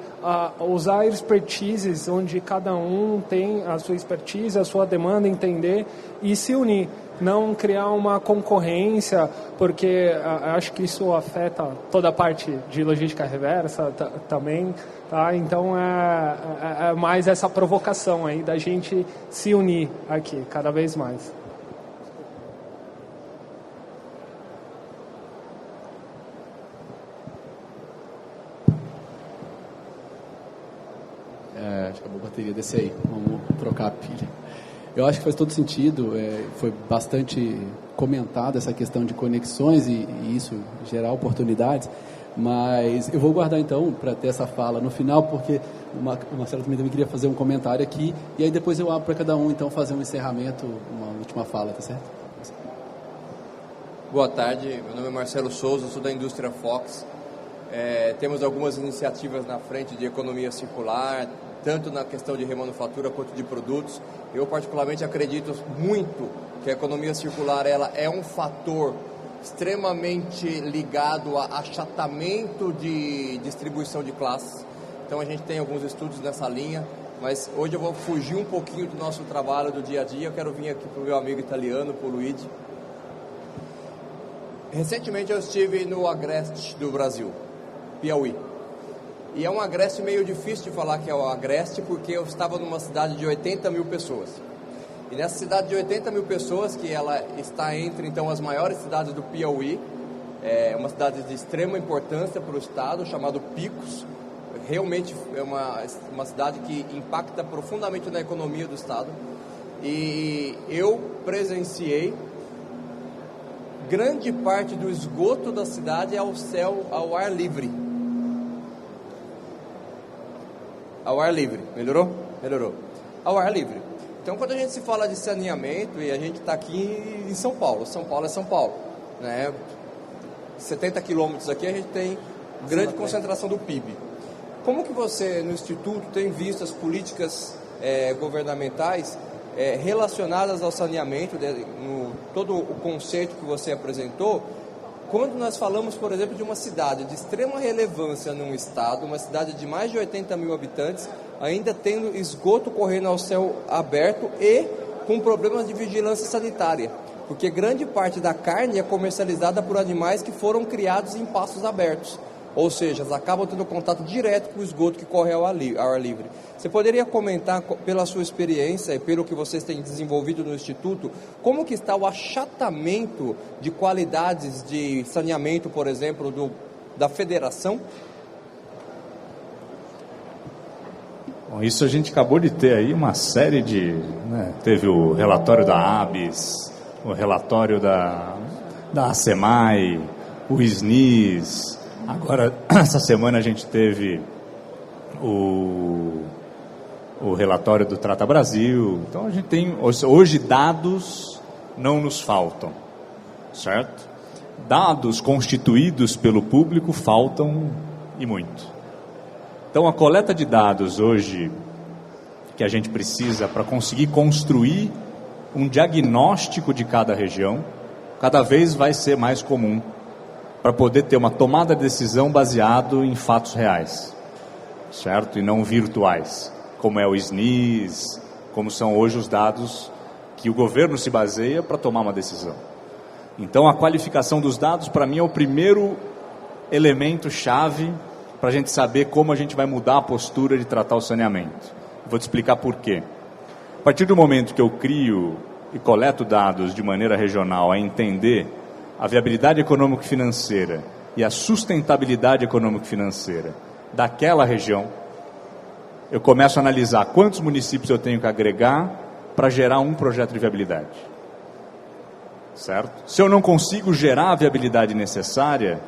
usar expertises onde cada um tem a sua expertise, a sua demanda, entender e se unir. Não criar uma concorrência, porque acho que isso afeta toda a parte de logística reversa também. Tá? Então, é mais essa provocação aí da gente se unir aqui, cada vez mais. Acho que acabou a bateria desse aí. Vamos trocar a pilha. Eu acho que faz todo sentido. Foi bastante comentada essa questão de conexões e isso gerar oportunidades. Mas eu vou guardar, então, para ter essa fala no final, porque o Marcelo também queria fazer um comentário aqui, e aí depois eu abro para cada um, então, fazer um encerramento, uma última fala, tá certo? Boa tarde, meu nome é Marcelo Souza, sou da indústria Fox. Temos algumas iniciativas na frente de economia circular, tanto na questão de remanufatura quanto de produtos. Eu, particularmente, acredito muito que a economia circular ela é um fator extremamente ligado a achatamento de distribuição de classes. Então a gente tem alguns estudos nessa linha, mas hoje eu vou fugir um pouquinho do nosso trabalho do dia a dia. Eu quero vir aqui para o meu amigo italiano, para o Luigi. Recentemente eu estive no Agreste do Brasil Piauí. E é um agreste meio difícil de falar que é o agreste, porque eu estava numa cidade de 80 mil pessoas. E nessa cidade de 80 mil pessoas, que ela está entre então as maiores cidades do Piauí, é uma cidade de extrema importância para o estado, chamado Picos. Realmente é uma cidade que impacta profundamente na economia do estado. E eu presenciei grande parte do esgoto da cidade ao ar livre. Ao ar livre. Melhorou? Melhorou. Ao ar livre. Então, quando a gente se fala de saneamento, e a gente está aqui em São Paulo é São Paulo, né? 70 quilômetros aqui a gente tem grande concentração do PIB. Como que você, no Instituto, tem visto as políticas governamentais relacionadas ao saneamento, todo o conceito que você apresentou, quando nós falamos, por exemplo, de uma cidade de extrema relevância num estado, uma cidade de mais de 80 mil habitantes, ainda tendo esgoto correndo ao céu aberto e com problemas de vigilância sanitária, porque grande parte da carne é comercializada por animais que foram criados em pastos abertos, ou seja, elas acabam tendo contato direto com o esgoto que corre ao ar livre. Você poderia comentar, pela sua experiência e pelo que vocês têm desenvolvido no Instituto, como que está o achatamento de qualidades de saneamento, por exemplo, da federação? Bom, isso a gente acabou de ter aí uma série de... teve o relatório da ABS, o relatório da ACEMAI, o SNIS. Agora, essa semana a gente teve o relatório do Trata Brasil. Então a gente tem, hoje dados não nos faltam, certo? Dados constituídos pelo público faltam e muito. Então a coleta de dados hoje que a gente precisa para conseguir construir um diagnóstico de cada região, cada vez vai ser mais comum, para poder ter uma tomada de decisão baseado em fatos reais, certo? E não virtuais, como é o SNIS, como são hoje os dados que o governo se baseia para tomar uma decisão. Então a qualificação dos dados, para mim, é o primeiro elemento chave para a gente saber como a gente vai mudar a postura de tratar o saneamento. Vou te explicar por quê. A partir do momento que eu crio e coleto dados de maneira regional, a entender a viabilidade econômico-financeira e a sustentabilidade econômico-financeira daquela região, eu começo a analisar quantos municípios eu tenho que agregar para gerar um projeto de viabilidade. Certo? Se eu não consigo gerar a viabilidade necessária,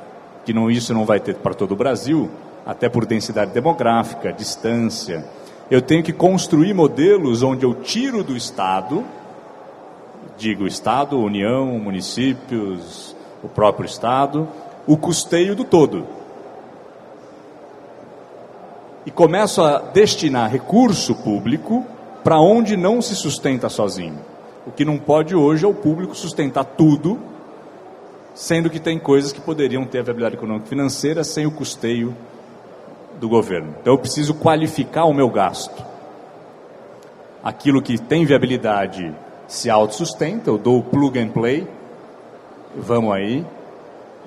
que isso não vai ter para todo o Brasil, até por densidade demográfica, distância, eu tenho que construir modelos onde eu tiro do Estado, digo Estado, União, municípios, o próprio Estado, o custeio do todo. E começo a destinar recurso público para onde não se sustenta sozinho. O que não pode hoje é o público sustentar tudo, sendo que tem coisas que poderiam ter a viabilidade econômica e financeira sem o custeio do governo. Então eu preciso qualificar o meu gasto. Aquilo que tem viabilidade se autossustenta, eu dou o plug and play, vamos aí.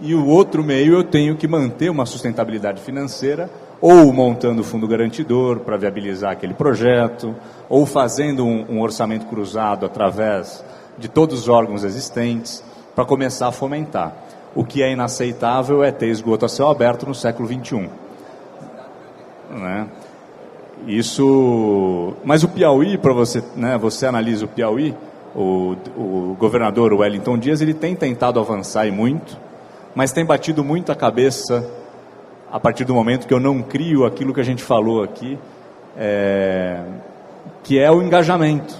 E o outro meio eu tenho que manter uma sustentabilidade financeira, ou montando o fundo garantidor para viabilizar aquele projeto, ou fazendo um orçamento cruzado através de todos os órgãos existentes, para começar a fomentar. O que é inaceitável é ter esgoto a céu aberto no século XXI. Né? Mas o Piauí, para você, né, você analisa o Piauí, o governador Wellington Dias, ele tem tentado avançar e muito, mas tem batido muito a cabeça a partir do momento que eu não crio aquilo que a gente falou aqui, que é o engajamento.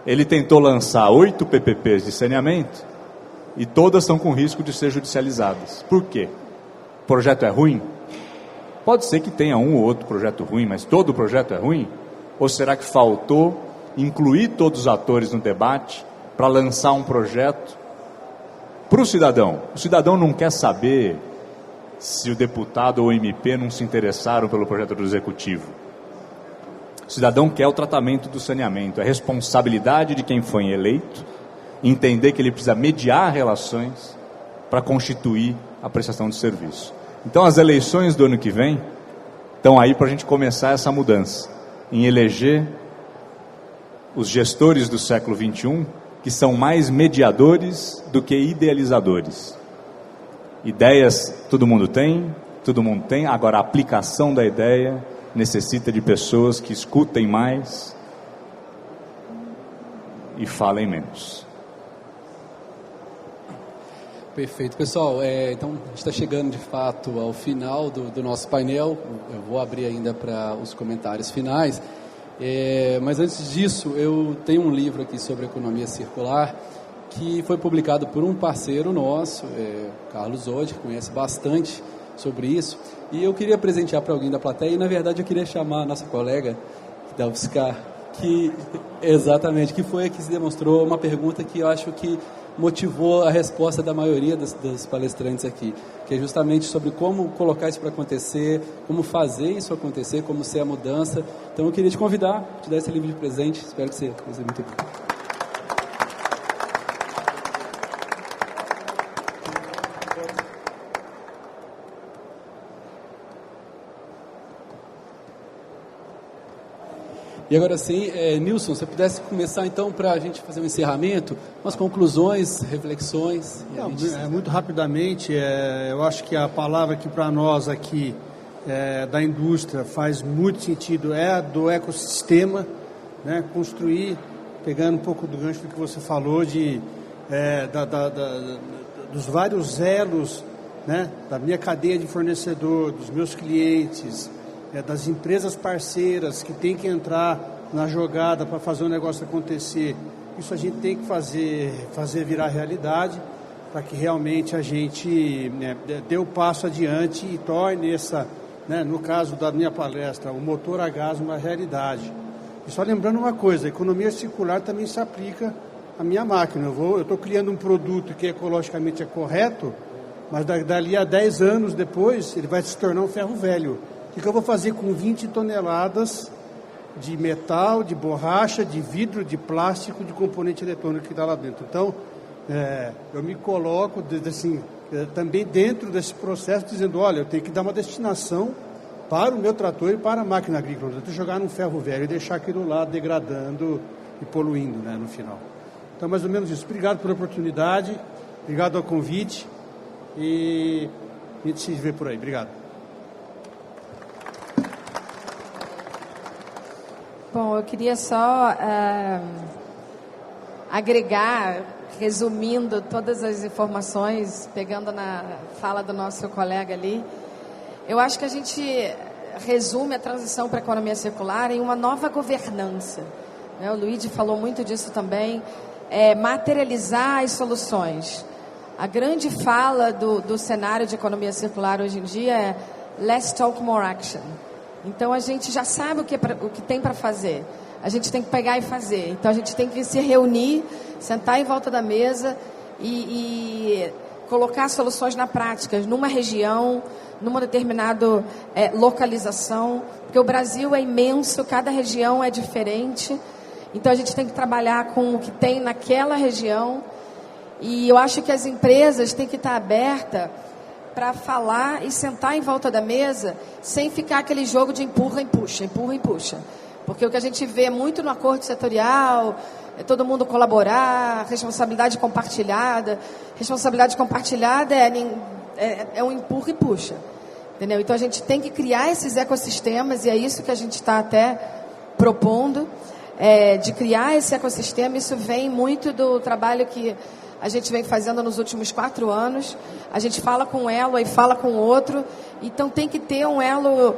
Ele tentou lançar 8 PPPs de saneamento e todas estão com risco de ser judicializadas. Por quê? O projeto é ruim? Pode ser que tenha um ou outro projeto ruim, mas todo o projeto é ruim? Ou será que faltou incluir todos os atores no debate para lançar um projeto para o cidadão? O cidadão não quer saber se o deputado ou o MP não se interessaram pelo projeto do executivo. O cidadão quer o tratamento do saneamento, é responsabilidade de quem foi eleito entender que ele precisa mediar relações para constituir a prestação de serviço. Então as eleições do ano que vem estão aí para a gente começar essa mudança, em eleger os gestores do século XXI, que são mais mediadores do que idealizadores. Ideias todo mundo tem, agora a aplicação da ideia necessita de pessoas que escutem mais e falem menos. Perfeito. Pessoal, então a gente está chegando de fato ao final do nosso painel. Eu vou abrir ainda para os comentários finais. Mas antes disso, eu tenho um livro aqui sobre economia circular que foi publicado por um parceiro nosso, Carlos Odi, que conhece bastante sobre isso. E eu queria presentear para alguém da plateia, e na verdade eu queria chamar a nossa colega da UFSCar, que foi a que se demonstrou uma pergunta que eu acho que motivou a resposta da maioria dos palestrantes aqui, que é justamente sobre como colocar isso para acontecer, como fazer isso acontecer, como ser a mudança. Então eu queria te convidar, te dar esse livro de presente, espero que você use muito bem. E agora sim, Nilson, se você pudesse começar então para a gente fazer um encerramento, umas conclusões, reflexões. Muito rapidamente, eu acho que a palavra que para nós aqui da indústria faz muito sentido é a do ecossistema, né? Construir, pegando um pouco do gancho do que você falou, dos vários elos, né? Da minha cadeia de fornecedor, dos meus clientes, das empresas parceiras que tem que entrar na jogada para fazer o negócio acontecer. Isso a gente tem que fazer virar realidade para que realmente a gente dê o passo adiante e torne essa, no caso da minha palestra, o motor a gás uma realidade. E só lembrando uma coisa, a economia circular também se aplica à minha máquina. Eu estou criando um produto que ecologicamente é correto, mas dali a 10 anos depois ele vai se tornar um ferro velho. O que eu vou fazer com 20 toneladas de metal, de borracha, de vidro, de plástico, de componente eletrônico que está lá dentro? Então, eu me coloco também dentro desse processo, dizendo, olha, eu tenho que dar uma destinação para o meu trator e para a máquina agrícola. Eu tenho que jogar num ferro velho e deixar aquilo lá degradando e poluindo, no final. Então, mais ou menos isso. Obrigado pela oportunidade, obrigado ao convite e a gente se vê por aí. Obrigado. Bom, eu queria só agregar, resumindo todas as informações, pegando na fala do nosso colega ali. Eu acho que a gente resume a transição para a economia circular em uma nova governança. O Luigi falou muito disso também, materializar as soluções. A grande fala do cenário de economia circular hoje em dia é less talk, more action. Então, a gente já sabe o que tem para fazer. A gente tem que pegar e fazer. Então, a gente tem que se reunir, sentar em volta da mesa e colocar soluções na prática, numa região, numa determinada localização. Porque o Brasil é imenso, cada região é diferente. Então, a gente tem que trabalhar com o que tem naquela região. E eu acho que as empresas têm que estar abertas para falar e sentar em volta da mesa sem ficar aquele jogo de empurra e puxa, empurra e puxa. Porque o que a gente vê muito no acordo setorial é todo mundo colaborar, responsabilidade compartilhada. Responsabilidade compartilhada é um empurra e puxa. Entendeu? Então a gente tem que criar esses ecossistemas, e é isso que a gente está até propondo, de criar esse ecossistema. Isso vem muito do trabalho que a gente vem fazendo nos últimos 4 anos. A gente fala com um elo e fala com outro. Então tem que ter um elo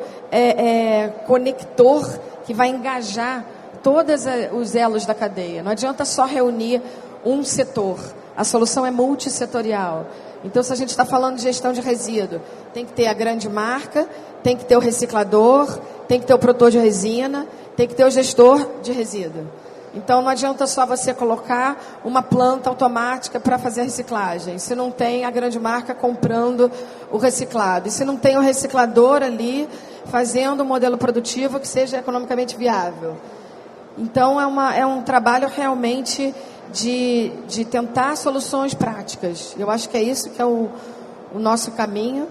conector que vai engajar todos os elos da cadeia. Não adianta só reunir um setor. A solução é multissetorial. Então, se a gente está falando de gestão de resíduo, tem que ter a grande marca, tem que ter o reciclador, tem que ter o produtor de resina, tem que ter o gestor de resíduo. Então, não adianta só você colocar uma planta automática para fazer a reciclagem, se não tem a grande marca comprando o reciclado, e se não tem o reciclador ali fazendo um modelo produtivo que seja economicamente viável. Então, é um trabalho realmente de tentar soluções práticas. Eu acho que é isso que é o nosso caminho.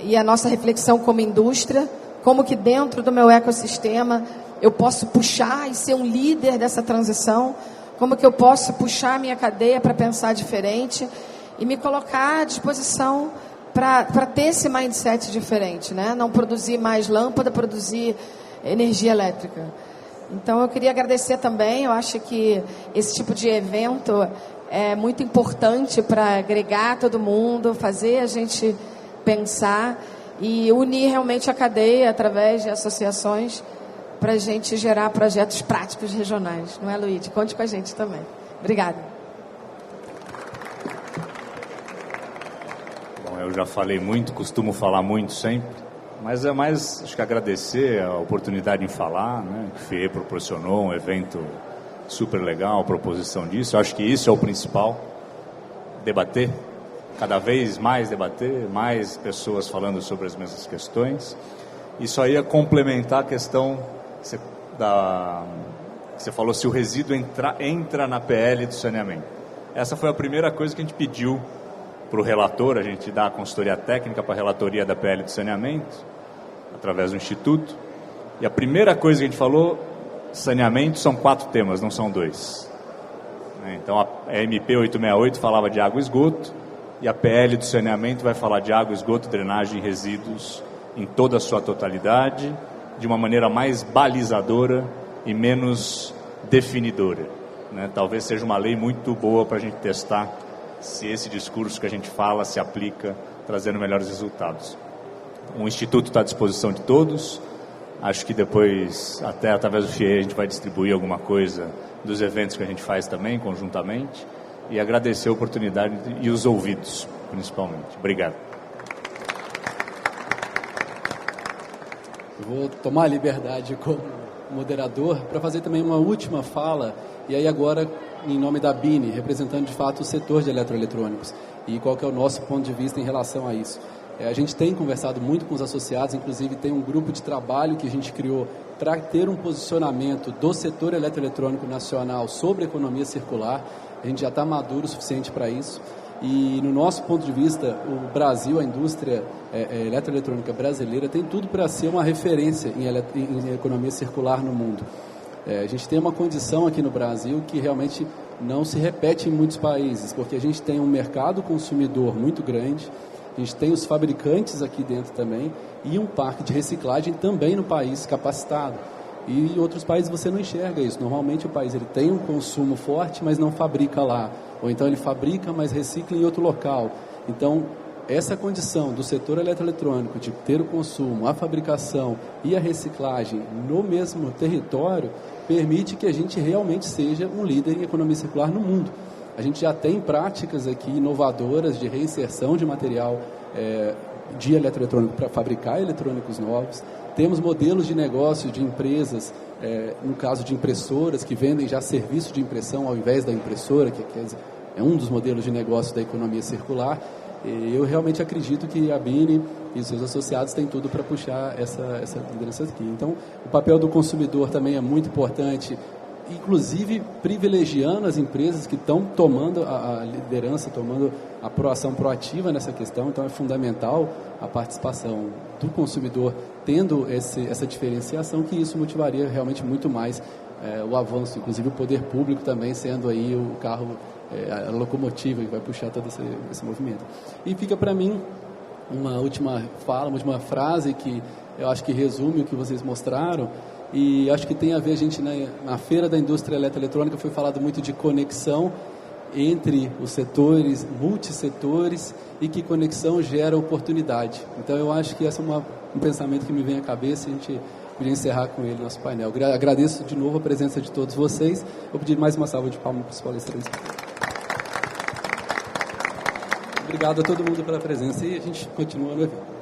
e a nossa reflexão como indústria, como que dentro do meu ecossistema eu posso puxar e ser um líder dessa transição, como que eu posso puxar a minha cadeia para pensar diferente e me colocar à disposição para ter esse mindset diferente, né? Não produzir mais lâmpada, produzir energia elétrica. Então eu queria agradecer também, eu acho que esse tipo de evento é muito importante para agregar todo mundo, fazer a gente pensar e unir realmente a cadeia através de associações para a gente gerar projetos práticos regionais. Não é, Luíde? Conte com a gente também. Obrigada. Bom, eu já falei muito, costumo falar muito sempre, mas é mais, acho que agradecer a oportunidade em falar, né? Que o FIE proporcionou um evento super legal, a proposição disso. Eu acho que isso é o principal, debater, cada vez mais debater, mais pessoas falando sobre as mesmas questões. Isso aí é complementar a questão que você falou, se o resíduo entra na PL do saneamento. Essa foi a primeira coisa que a gente pediu para o relator, a gente dá a consultoria técnica para a relatoria da PL do saneamento, através do Instituto. E a primeira coisa que a gente falou, saneamento são 4 temas, não são 2. Então a MP 868 falava de água e esgoto, e a PL do saneamento vai falar de água, esgoto, drenagem e resíduos em toda a sua totalidade, de uma maneira mais balizadora e menos definidora, né? Talvez seja uma lei muito boa para a gente testar se esse discurso que a gente fala se aplica, trazendo melhores resultados. O Instituto está à disposição de todos. Acho que depois, até através do FIE, a gente vai distribuir alguma coisa dos eventos que a gente faz também, conjuntamente. E agradecer a oportunidade e os ouvidos, principalmente. Obrigado. Eu vou tomar a liberdade como moderador para fazer também uma última fala, e aí agora em nome da BINE, representando de fato o setor de eletroeletrônicos, e qual que é o nosso ponto de vista em relação a isso. A gente tem conversado muito com os associados, inclusive tem um grupo de trabalho que a gente criou para ter um posicionamento do setor eletroeletrônico nacional sobre a economia circular. A gente já está maduro o suficiente para isso. E no nosso ponto de vista, o Brasil, a indústria eletroeletrônica brasileira, tem tudo para ser uma referência em economia circular no mundo. A gente tem uma condição aqui no Brasil que realmente não se repete em muitos países, porque a gente tem um mercado consumidor muito grande, a gente tem os fabricantes aqui dentro também e um parque de reciclagem também no país capacitado. E em outros países você não enxerga isso. Normalmente o país ele tem um consumo forte, mas não fabrica lá. Ou então ele fabrica, mas recicla em outro local. Então, essa condição do setor eletroeletrônico de ter o consumo, a fabricação e a reciclagem no mesmo território permite que a gente realmente seja um líder em economia circular no mundo. A gente já tem práticas aqui inovadoras de reinserção de material de eletroeletrônico para fabricar eletrônicos novos. Temos modelos de negócio de empresas, no caso de impressoras, que vendem já serviço de impressão ao invés da impressora, que é um dos modelos de negócio da economia circular. E eu realmente acredito que a BINE e os seus associados têm tudo para puxar essa liderança aqui. Então, o papel do consumidor também é muito importante, inclusive privilegiando as empresas que estão tomando a liderança, tomando a ação proativa nessa questão. Então é fundamental a participação do consumidor tendo essa diferenciação, que isso motivaria realmente muito mais o avanço, inclusive o poder público também sendo aí o carro, a locomotiva que vai puxar todo esse movimento. E fica para mim uma última fala, uma última frase que eu acho que resume o que vocês mostraram. E acho que tem a ver, a gente na Feira da Indústria Eletroeletrônica foi falado muito de conexão entre os setores, multissetores, e que conexão gera oportunidade. Então eu acho que esse é um pensamento que me vem à cabeça e a gente podia encerrar com ele nosso painel. Agradeço de novo a presença de todos vocês. Vou pedir mais uma salva de palmas para os palestrantes. Obrigado a todo mundo pela presença e a gente continua no evento.